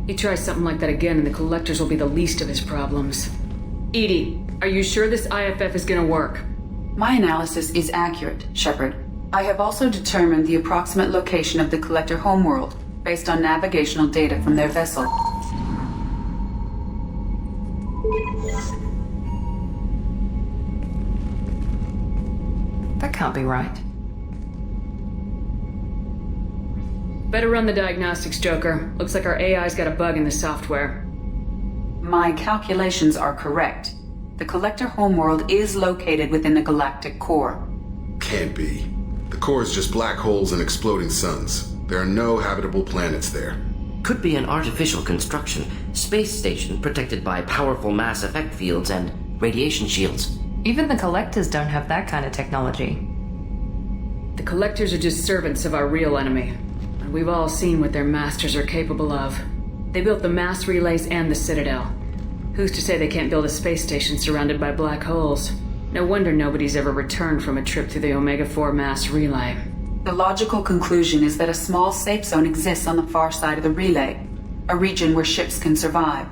He tries something like that again and the Collectors will be the least of his problems. Edie, are you sure this IFF is gonna work? My analysis is accurate, Shepard. I have also determined the approximate location of the Collector homeworld based on navigational data from their vessel. That can't be right. Better run the diagnostics, Joker. Looks like our AI's got a bug in the software. My calculations are correct. The Collector homeworld is located within the galactic core. Can't be. The core is just black holes and exploding suns. There are no habitable planets there. Could be an artificial construction, space station protected by powerful mass effect fields and radiation shields. Even the Collectors don't have that kind of technology. The Collectors are just servants of our real enemy. And we've all seen what their masters are capable of. They built the mass relays and the Citadel. Who's to say they can't build a space station surrounded by black holes? No wonder nobody's ever returned from a trip through the Omega-4 mass relay. The logical conclusion is that a small safe zone exists on the far side of the relay, a region where ships can survive.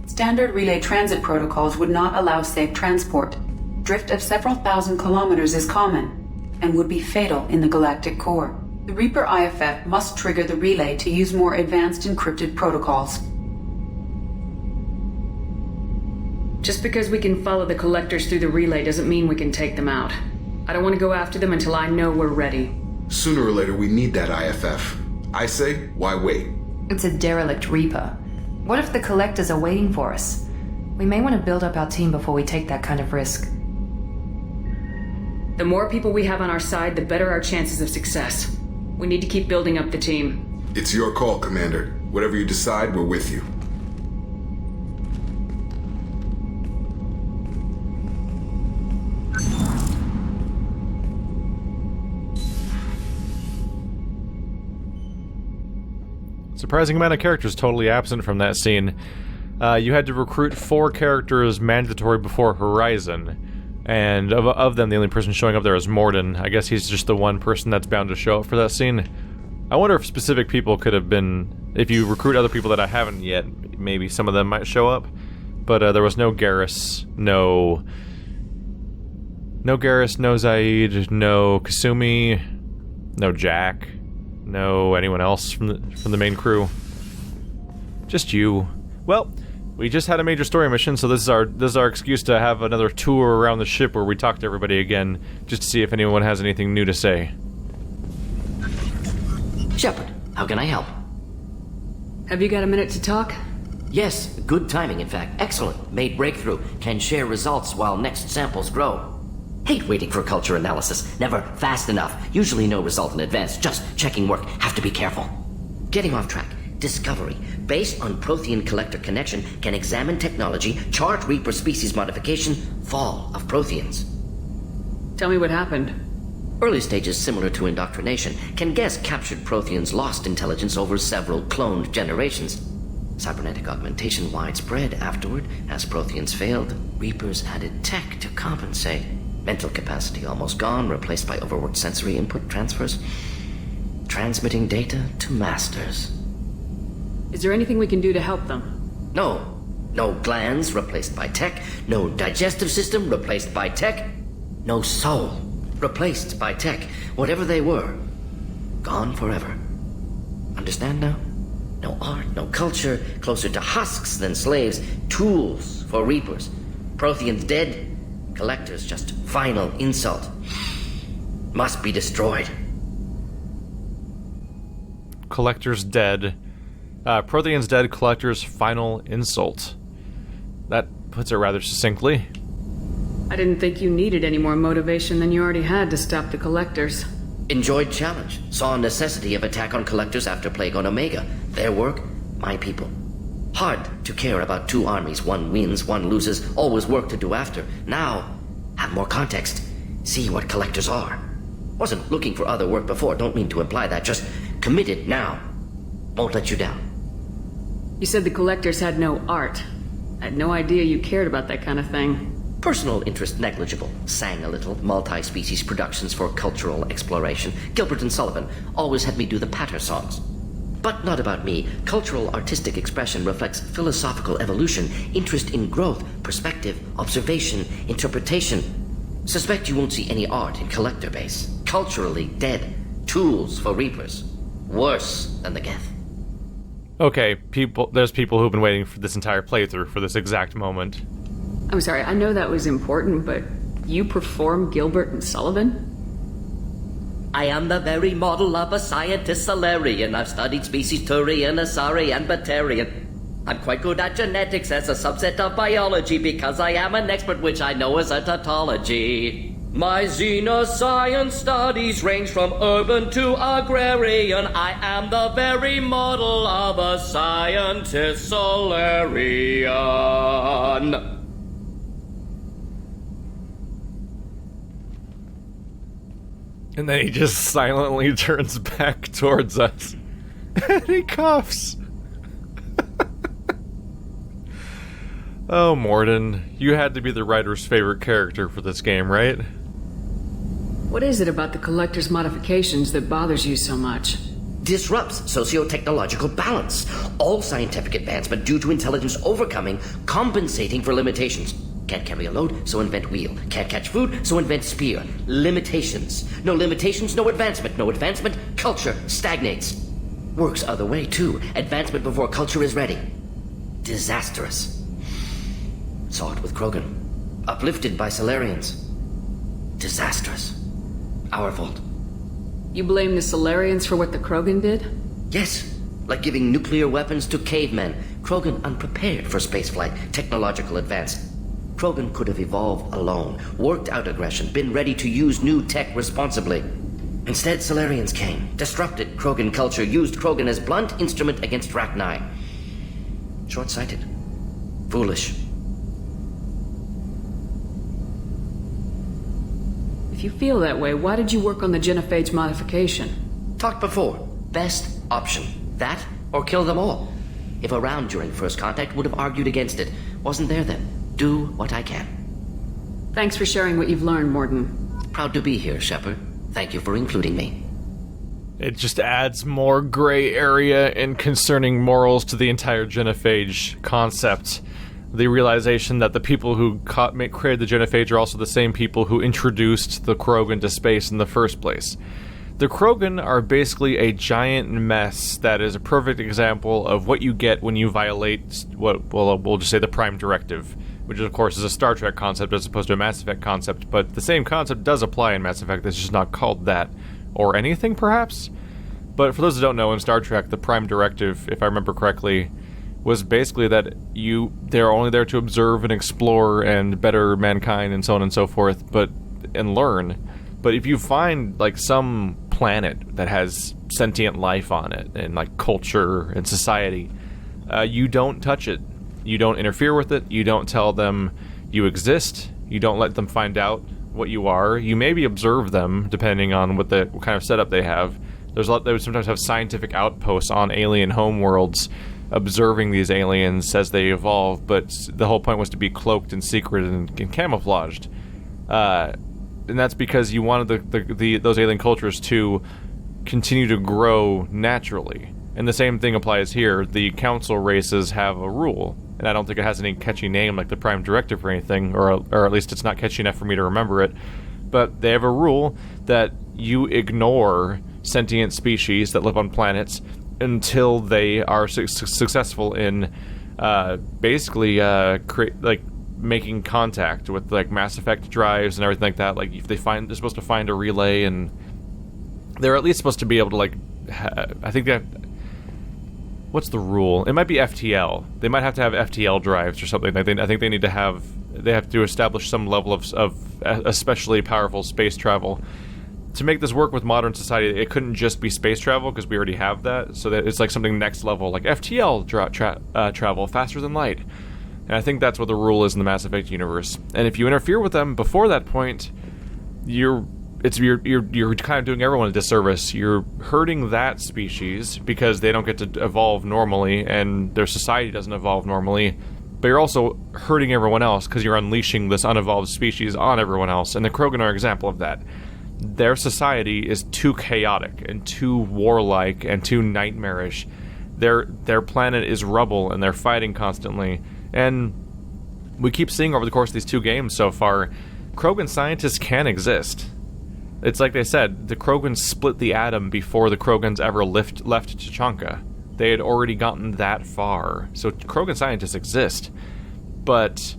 Standard relay transit protocols would not allow safe transport. Drift of several thousand kilometers is common, and would be fatal in the galactic core. The Reaper IFF must trigger the relay to use more advanced encrypted protocols. Just because we can follow the Collectors through the relay doesn't mean we can take them out. I don't want to go after them until I know we're ready. Sooner or later, we need that IFF. I say, why wait? It's a derelict Reaper. What if the Collectors are waiting for us? We may want to build up our team before we take that kind of risk. The more people we have on our side, the better our chances of success. We need to keep building up the team. It's your call, Commander. Whatever you decide, we're with you. Surprising amount of characters totally absent from that scene. You had to recruit 4 characters mandatory before Horizon, and of them, the only person showing up there is Morden. I guess he's just the one person that's bound to show up for that scene. I wonder if specific people could have been... If you recruit other people that I haven't yet, maybe some of them might show up. But there was no Garrus, no Garrus, no Zaid, no Kasumi, no Jack, No, anyone else from the main crew? Just you. Well, we just had a major story mission, so this is our excuse to have another tour around the ship where we talk to everybody again, just to see if anyone has anything new to say. Shepard, how can I help? Have you got a minute to talk? Yes, good timing, in fact. Excellent. Made breakthrough. Can share results while next samples grow. Hate waiting for culture analysis. Never fast enough. Usually no result in advance. Just checking work. Have to be careful. Getting off track. Discovery. Based on prothean collector connection, can examine technology, chart Reaper species modification, fall of protheans. Tell me what happened. Early stages similar to indoctrination. Can guess captured protheans lost intelligence over several cloned generations. Cybernetic augmentation widespread afterward. As protheans failed, Reapers added tech to compensate. Mental capacity almost gone, replaced by overworked sensory input transfers. Transmitting data to masters. Is there anything we can do to help them? No. No glands replaced by tech. No digestive system replaced by tech. No soul replaced by tech. Whatever they were, gone forever. Understand now? No art, no culture, closer to husks than slaves. Tools for Reapers. Protheans dead. Collectors just final insult. Must be destroyed. Collectors dead. Protheans dead, collectors final insult. That puts it rather succinctly. I didn't think you needed any more motivation than you already had to stop the collectors. Enjoyed challenge. Saw necessity of attack on collectors after plague on Omega. Their work, my people. Hard to care about two armies. One wins, one loses. Always work to do after. Now, have more context. See what collectors are. Wasn't looking for other work before. Don't mean to imply that. Just committed now. Won't let you down. You said the collectors had no art. I had no idea you cared about that kind of thing. Personal interest negligible. Sang a little. Multi-species productions for cultural exploration. Gilbert and Sullivan always had me do the patter songs. But not about me. Cultural artistic expression reflects philosophical evolution, interest in growth, perspective, observation, interpretation. Suspect you won't see any art in collector base. Culturally dead. Tools for Reapers. Worse than the Geth. Okay, there's people who've been waiting for this entire playthrough for this exact moment. I'm sorry, I know that was important, but you perform Gilbert and Sullivan? I am the very model of a scientist Solarian. I've studied species Turian, Asari, and Batarian. I'm quite good at genetics as a subset of biology because I am an expert which I know as a tautology. My xenoscience studies range from urban to agrarian. I am the very model of a scientist Solarian. And then he just silently turns back towards us. And he coughs. Oh, Morden, you had to be the writer's favorite character for this game, right? What is it about the collector's modifications that bothers you so much? Disrupts socio-technological balance. All scientific advancement due to intelligence overcoming, compensating for limitations. Can't carry a load, so invent wheel. Can't catch food, so invent spear. Limitations. No limitations, no advancement. No advancement, culture stagnates. Works other way, too. Advancement before culture is ready. Disastrous. Saw it with Krogan. Uplifted by Solarians. Disastrous. Our fault. You blame the Solarians for what the Krogan did? Yes. Like giving nuclear weapons to cavemen. Krogan unprepared for spaceflight. Technological advance. Krogan could have evolved alone, worked out aggression, been ready to use new tech responsibly. Instead, Solarians came, disrupted Krogan culture, used Krogan as blunt instrument against Rachni. Short-sighted. Foolish. If you feel that way, why did you work on the genophage modification? Talked before. Best option. That, or kill them all. If around during first contact, would have argued against it. Wasn't there then. Do what I can. Thanks for sharing what you've learned, Morden. Proud to be here, Shepard. Thank you for including me. It just adds more gray area and concerning morals to the entire genophage concept. The realization that the people who created the genophage are also the same people who introduced the Krogan to space in the first place. The Krogan are basically a giant mess that is a perfect example of what you get when you violate we'll just say the Prime Directive, which of course is a Star Trek concept as opposed to a Mass Effect concept, but the same concept does apply in Mass Effect, it's just not called that, or anything perhaps? But for those who don't know, in Star Trek, the Prime Directive, if I remember correctly, was basically that they're only there to observe and explore and better mankind and so on and so forth, and learn. But if you find, like, some planet that has sentient life on it, and, like, culture and society, you don't touch it. You don't interfere with it. You don't tell them you exist. You don't let them find out what you are. You maybe observe them, depending on what kind of setup they have. They would sometimes have scientific outposts on alien homeworlds, observing these aliens as they evolve, but the whole point was to be cloaked and secret and camouflaged. And that's because you wanted those alien cultures to continue to grow naturally. And the same thing applies here. The council races have a rule, and I don't think it has any catchy name like the Prime Directive or anything, or at least it's not catchy enough for me to remember it. But they have a rule that you ignore sentient species that live on planets until they are successful in making contact with, like, Mass Effect drives and everything like that. Like, if they're supposed to find a relay, and they're at least supposed to be able to, like, I think that, what's the rule? It might be FTL. They might have to have FTL drives or something. I think they need to have, they have to establish some level of especially powerful space travel. To make this work with modern society, it couldn't just be space travel, because we already have that, so that it's like something next level, like FTL travel, faster than light. And I think that's what the rule is in the Mass Effect universe. And if you interfere with them before that point, you're kind of doing everyone a disservice. You're hurting that species because they don't get to evolve normally, and their society doesn't evolve normally. But you're also hurting everyone else because you're unleashing this unevolved species on everyone else. And the Krogan are an example of that. Their society is too chaotic and too warlike and too nightmarish. Their planet is rubble, and they're fighting constantly. And we keep seeing over the course of these 2 games so far, Krogan scientists can exist. It's like they said, the Krogans split the atom before the Krogans ever left Tachanka. They had already gotten that far. So Krogan scientists exist, but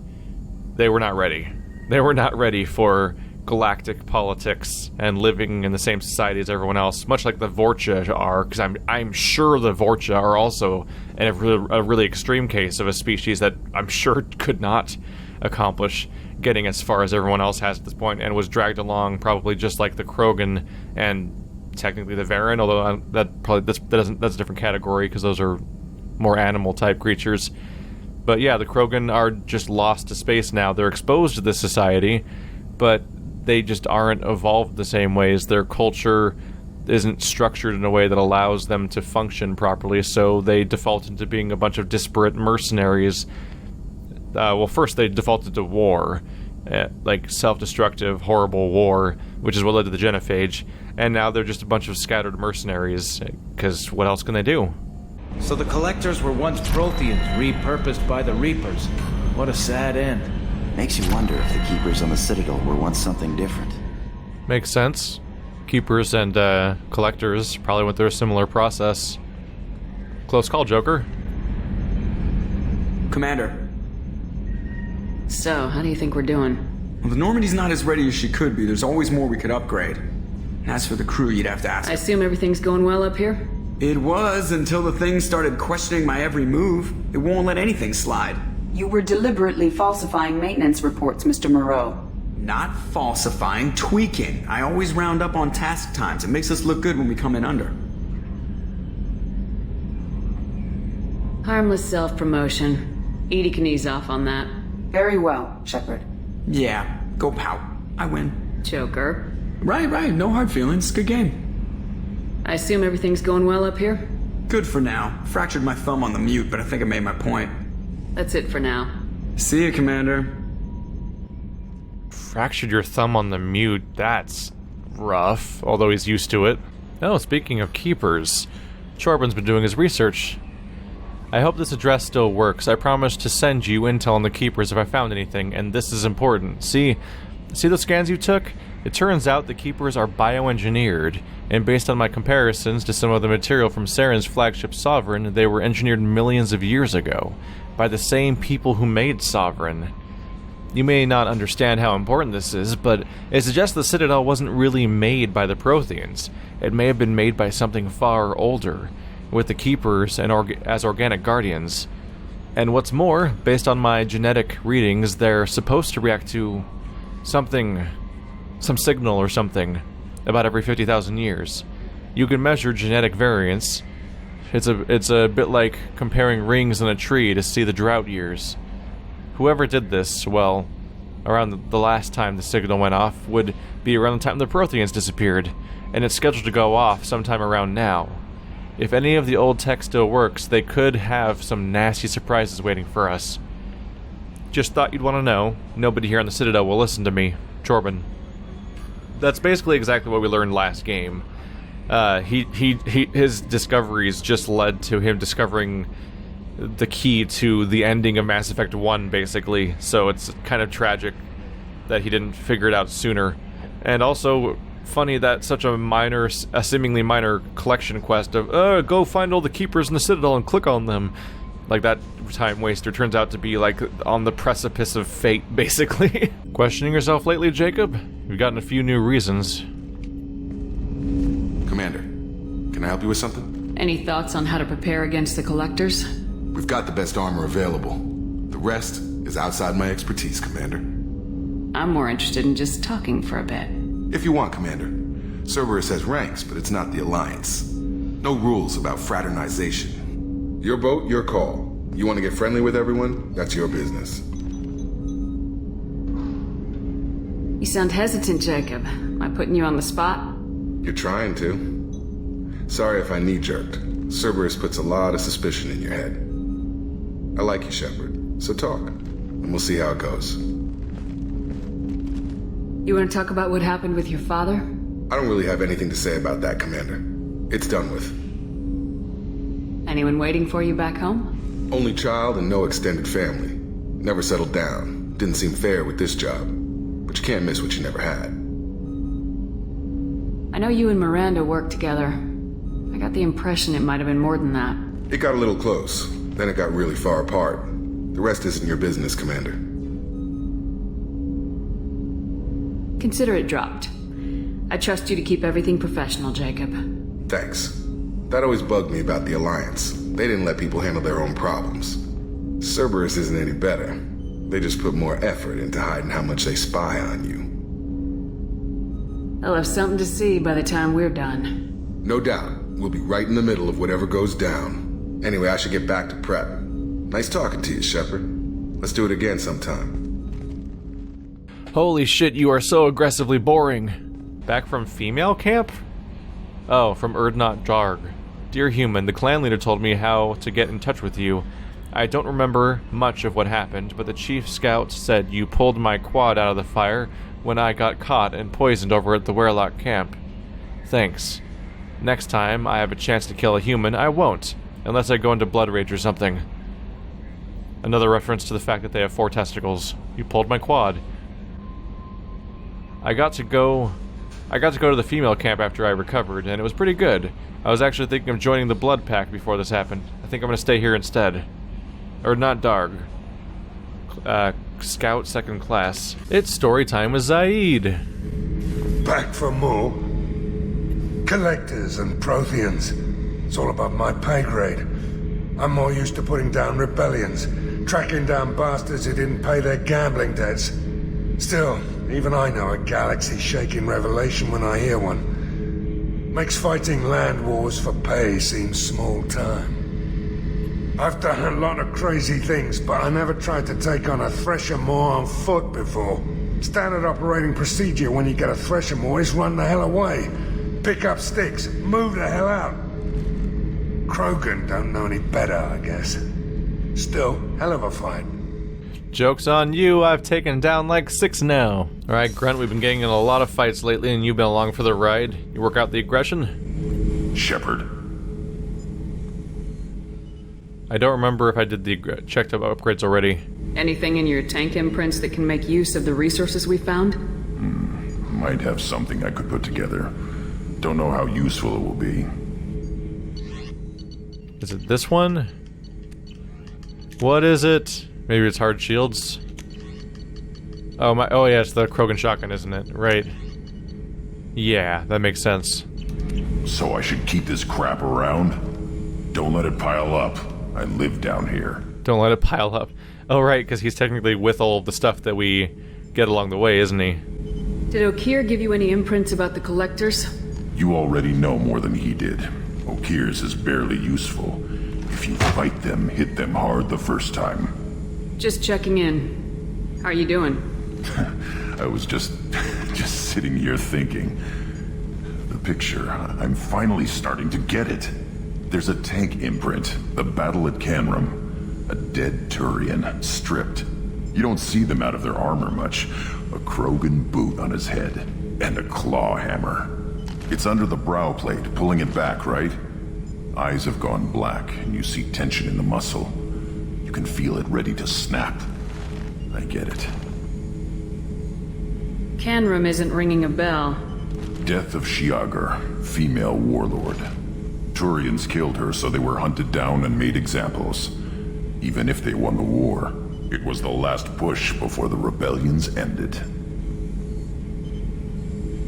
they were not ready. They were not ready for galactic politics and living in the same society as everyone else, much like the Vorcha are, because I'm sure the Vorcha are also a really extreme case of a species that I'm sure could not accomplish getting as far as everyone else has at this point, and was dragged along probably just like the Krogan and technically the Varen, although that's a different category because those are more animal type creatures. But yeah, the Krogan are just lost to space now. They're exposed to this society, but they just aren't evolved the same ways. Their culture isn't structured in a way that allows them to function properly, so they default into being a bunch of disparate mercenaries. Well, first they defaulted to war, like self-destructive, horrible war, which is what led to the genophage, and now they're just a bunch of scattered mercenaries, because what else can they do? So the Collectors were once Protheans, repurposed by the Reapers. What a sad end. Makes you wonder if the Keepers on the Citadel were once something different. Makes sense. Keepers and Collectors probably went through a similar process. Close call, Joker. Commander. So, how do you think we're doing? Well, the Normandy's not as ready as she could be. There's always more we could upgrade. As for the crew, you'd have to ask. I assume everything's going well up here? It was, until the thing started questioning my every move. It won't let anything slide. You were deliberately falsifying maintenance reports, Mr. Moreau. Not falsifying, tweaking. I always round up on task times. It makes us look good when we come in under. Harmless self-promotion. Edie can ease off on that. Very well, Shepard. Yeah, go pout. I win. Joker. Right. No hard feelings. Good game. I assume everything's going well up here? Good for now. Fractured my thumb on the mute, but I think I made my point. That's it for now. See you, Commander. Fractured your thumb on the mute. That's rough, although he's used to it. Oh, speaking of Keepers, Chorben's been doing his research. I hope this address still works. I promise to send you intel on the Keepers if I found anything, and this is important. See, See those scans you took? It turns out the Keepers are bioengineered, and based on my comparisons to some of the material from Saren's flagship Sovereign, they were engineered millions of years ago, by the same people who made Sovereign. You may not understand how important this is, but it suggests the Citadel wasn't really made by the Protheans. It may have been made by something far older, with the Keepers and as organic guardians. And what's more, based on my genetic readings, they're supposed to react to something, some signal or something, about every 50,000 years. You can measure genetic variance. It's a bit like comparing rings in a tree to see the drought years. Whoever did this, well, around the last time the signal went off would be around the time the Protheans disappeared, and it's scheduled to go off sometime around now. If any of the old tech still works, they could have some nasty surprises waiting for us. Just thought you'd want to know. Nobody here on the Citadel will listen to me. Chorbin. That's basically exactly what we learned last game. His discoveries just led to him discovering the key to the ending of Mass Effect 1, basically. So it's kind of tragic that he didn't figure it out sooner. And also funny that such a seemingly minor collection quest of, go find all the Keepers in the Citadel and click on them. Like, that time waster turns out to be, like, on the precipice of fate, basically. Questioning yourself lately, Jacob? You've gotten a few new reasons. Commander, can I help you with something? Any thoughts on how to prepare against the Collectors? We've got the best armor available. The rest is outside my expertise, Commander. I'm more interested in just talking for a bit. If you want, Commander. Cerberus has ranks, but it's not the Alliance. No rules about fraternization. Your boat, your call. You want to get friendly with everyone? That's your business. You sound hesitant, Jacob. Am I putting you on the spot? You're trying to. Sorry if I knee-jerked. Cerberus puts a lot of suspicion in your head. I like you, Shepard, so talk, and we'll see how it goes. You want to talk about what happened with your father? I don't really have anything to say about that, Commander. It's done with. Anyone waiting for you back home? Only child and no extended family. Never settled down. Didn't seem fair with this job. But you can't miss what you never had. I know you and Miranda worked together. I got the impression it might have been more than that. It got a little close. Then it got really far apart. The rest isn't your business, Commander. Consider it dropped. I trust you to keep everything professional, Jacob. Thanks. That always bugged me about the Alliance. They didn't let people handle their own problems. Cerberus isn't any better. They just put more effort into hiding how much they spy on you. I'll have something to see by the time we're done. No doubt. We'll be right in the middle of whatever goes down. Anyway, I should get back to prep. Nice talking to you, Shepard. Let's do it again sometime. Holy shit, you are so aggressively boring. Back from female camp? Oh, from Erdnot Jarg. Dear human, the clan leader told me how to get in touch with you. I don't remember much of what happened, but the chief scout said you pulled my quad out of the fire when I got caught and poisoned over at the Werlock camp. Thanks. Next time I have a chance to kill a human, I won't, unless I go into blood rage or something. Another reference to the fact that they have 4 testicles. You pulled my quad. I got to go to the female camp after I recovered, and it was pretty good. I was actually thinking of joining the Blood Pack before this happened. I think I'm gonna stay here instead. Or not Darg. Scout 2nd class. It's story time with Zaid. Back for more? Collectors and Protheans. It's all above my pay grade. I'm more used to putting down rebellions, tracking down bastards who didn't pay their gambling debts. Still, even I know a galaxy-shaking revelation when I hear one. Makes fighting land wars for pay seem small time. I've done a lot of crazy things, but I never tried to take on a Thresher Maw on foot before. Standard operating procedure when you get a Thresher Maw is run the hell away. Pick up sticks, move the hell out. Krogan don't know any better, I guess. Still, hell of a fight. Joke's on you, I've taken down like 6 now. Alright, Grunt, we've been getting in a lot of fights lately and you've been along for the ride. You work out the aggression? Shepard. I don't remember if I did the checked up upgrades already. Anything in your tank imprints that can make use of the resources we found? might have something I could put together. Don't know how useful it will be. Is it this one? What is it? Maybe it's hard shields? Oh my! Oh yeah, it's the Krogan shotgun, isn't it? Right. Yeah, that makes sense. So I should keep this crap around? Don't let it pile up. I live down here. Don't let it pile up. Oh right, because he's technically with all of the stuff that we get along the way, isn't he? Did O'Keir give you any imprints about the collectors? You already know more than he did. O'Keir's is barely useful. If you fight them, hit them hard the first time. Just checking in. How are you doing? I was just sitting here thinking. The picture, I'm finally starting to get it. There's a tank imprint, the battle at Canrum. A dead Turian, stripped. You don't see them out of their armor much. A Krogan boot on his head, and a claw hammer. It's under the brow plate, pulling it back, right? Eyes have gone black, and you see tension in the muscle. You can feel it ready to snap. I get it. Canrum isn't ringing a bell. Death of Shiagar, female warlord. Turians killed her, so they were hunted down and made examples. Even if they won the war, it was the last push before the rebellions ended.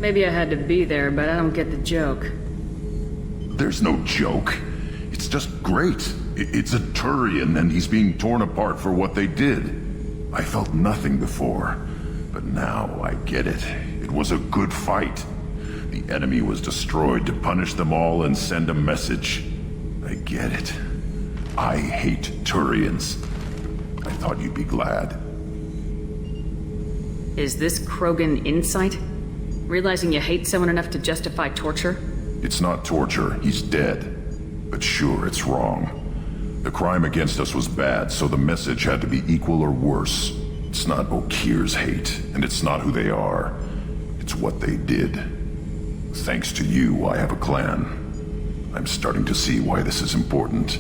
Maybe I had to be there, but I don't get the joke. There's no joke. It's just great. It's a Turian, and he's being torn apart for what they did. I felt nothing before, but now I get it. It was a good fight. The enemy was destroyed to punish them all and send a message. I get it. I hate Turians. I thought you'd be glad. Is this Krogan insight? Realizing you hate someone enough to justify torture? It's not torture. He's dead. But sure, it's wrong. The crime against us was bad, so the message had to be equal or worse. It's not O'Keir's hate, and it's not who they are. It's what they did. Thanks to you, I have a clan. I'm starting to see why this is important.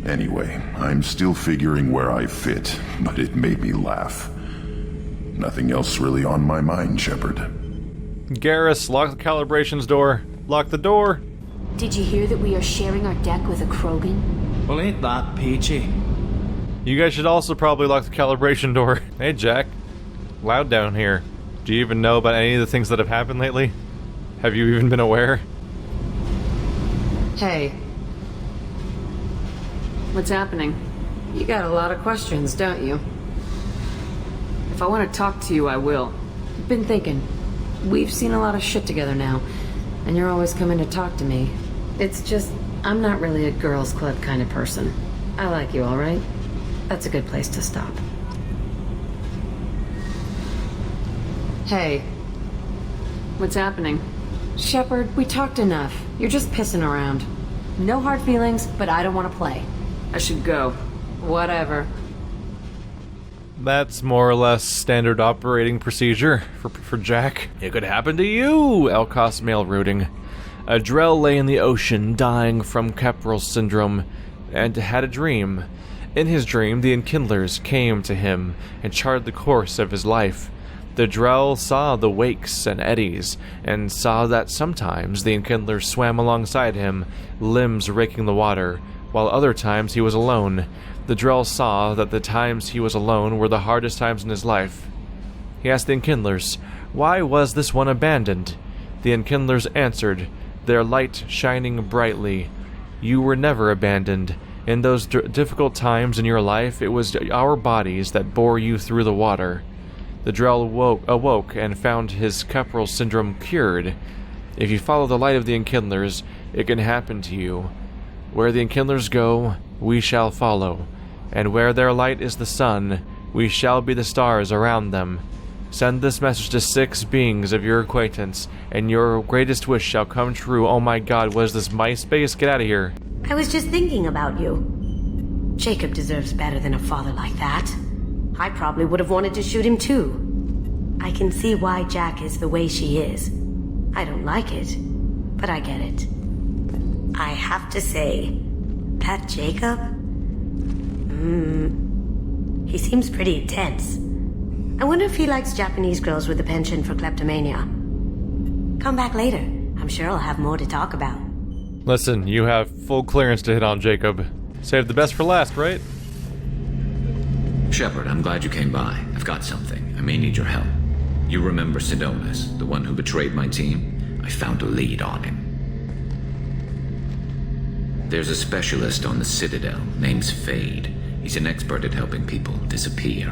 Anyway, I'm still figuring where I fit, but it made me laugh. Nothing else really on my mind, Shepard. Garrus, lock the calibrations door. Lock the door. Did you hear that we are sharing our deck with a Krogan? Well, ain't that peachy? You guys should also probably lock the calibration door. Hey, Jack. Loud down here. Do you even know about any of the things that have happened lately? Have you even been aware? Hey. What's happening? You got a lot of questions, don't you? If I want to talk to you, I will. Been thinking. We've seen a lot of shit together now, and you're always coming to talk to me. It's just, I'm not really a girls' club kind of person. I like you, alright? That's a good place to stop. Hey. What's happening? Shepard, we talked enough. You're just pissing around. No hard feelings, but I don't want to play. I should go. Whatever. That's more or less standard operating procedure for Jack. It could happen to you, Elkos mail routing. A Drell lay in the ocean, dying from Capral syndrome, and had a dream. In his dream, the Enkindlers came to him and charted the course of his life. The Drell saw the wakes and eddies, and saw that sometimes the Enkindlers swam alongside him, limbs raking the water, while other times he was alone. The Drell saw that the times he was alone were the hardest times in his life. He asked the Enkindlers, why was this one abandoned? The Enkindlers answered, their light shining brightly. You were never abandoned. In those difficult times in your life, it was our bodies that bore you through the water. The Drell awoke and found his Capral syndrome cured. If you follow the light of the Enkindlers, it can happen to you. Where the Enkindlers go, we shall follow. And where their light is the sun, we shall be the stars around them. Send this message to 6 beings of your acquaintance, and your greatest wish shall come true. Oh my god, what is this, MySpace? Get out of here. I was just thinking about you. Jacob deserves better than a father like that. I probably would have wanted to shoot him too. I can see why Jack is the way she is. I don't like it, but I get it. I have to say, that Jacob? He seems pretty intense. I wonder if he likes Japanese girls with a penchant for kleptomania. Come back later. I'm sure I'll have more to talk about. Listen, you have full clearance to hit on Jacob. Save the best for last, right? Shepard, I'm glad you came by. I've got something. I may need your help. You remember Sidonis, the one who betrayed my team? I found a lead on him. There's a specialist on the Citadel, name's Fade. He's an expert at helping people disappear.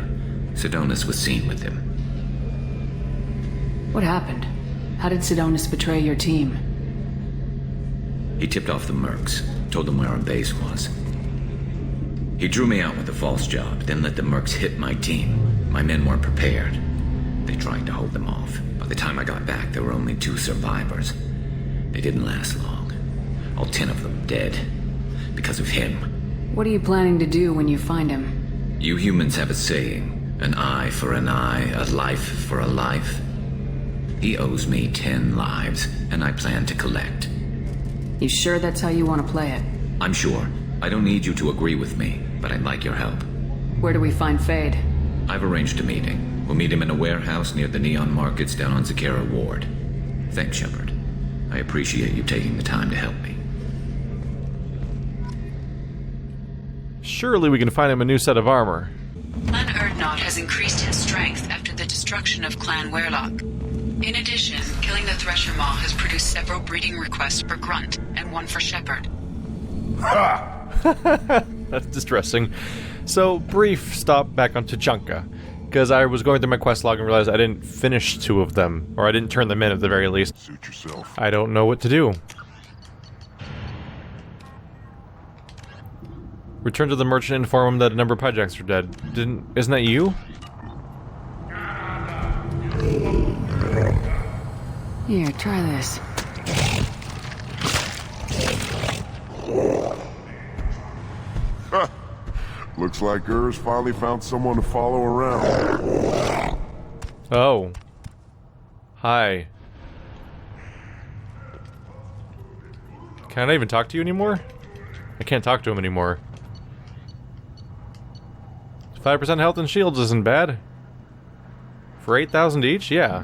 Sidonis was seen with him. What happened? How did Sidonis betray your team? He tipped off the mercs, told them where our base was. He drew me out with a false job, then let the mercs hit my team. My men weren't prepared. They tried to hold them off. By the time I got back, there were only 2 survivors. They didn't last long. All 10 of them dead. Because of him. What are you planning to do when you find him? You humans have a saying. An eye for an eye, a life for a life. He owes me 10 lives, and I plan to collect. You sure that's how you want to play it? I'm sure. I don't need you to agree with me, but I'd like your help. Where do we find Fade? I've arranged a meeting. We'll meet him in a warehouse near the Neon Markets down on Zakera Ward. Thanks, Shepard. I appreciate you taking the time to help me. Surely we can find him a new set of armor. Clan Erdnot has increased in strength after the destruction of Clan Werlock. In addition, killing the Thresher Maw has produced several breeding requests for Grunt, and one for Shepard. Ha! That's distressing. So, brief stop back on Tachanka, because I was going through my quest log and realized I didn't finish 2 of them, or I didn't turn them in at the very least. Suit yourself. I don't know what to do. Return to the merchant and inform him that a number of projects are dead. Isn't that you? Here, try this. Looks like Gur's finally found someone to follow around. Oh. Hi. Can I even talk to you anymore? I can't talk to him anymore. 5% health and shields isn't bad. For 8,000 each? Yeah.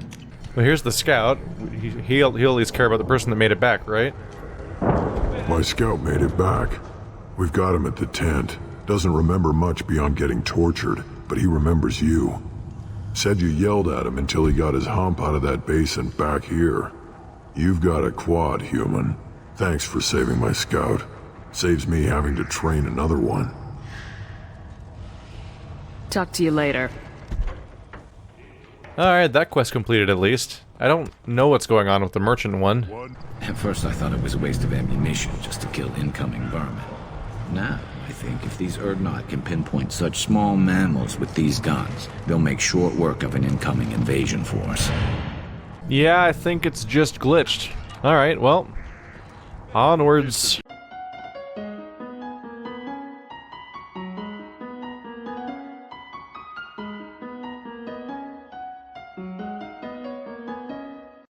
Well, here's the scout. He'll at least care about the person that made it back, right? My scout made it back. We've got him at the tent. Doesn't remember much beyond getting tortured, but he remembers you. Said you yelled at him until he got his hump out of that base and back here. You've got a quad, human. Thanks for saving my scout. Saves me having to train another one. Talk to you later. Alright, that quest completed at least. I don't know what's going on with the merchant one. At first I thought it was a waste of ammunition just to kill incoming vermin. Now, I think if these Erdnot can pinpoint such small mammals with these guns, they'll make short work of an incoming invasion force. Yeah, I think it's just glitched. Alright, well, onwards.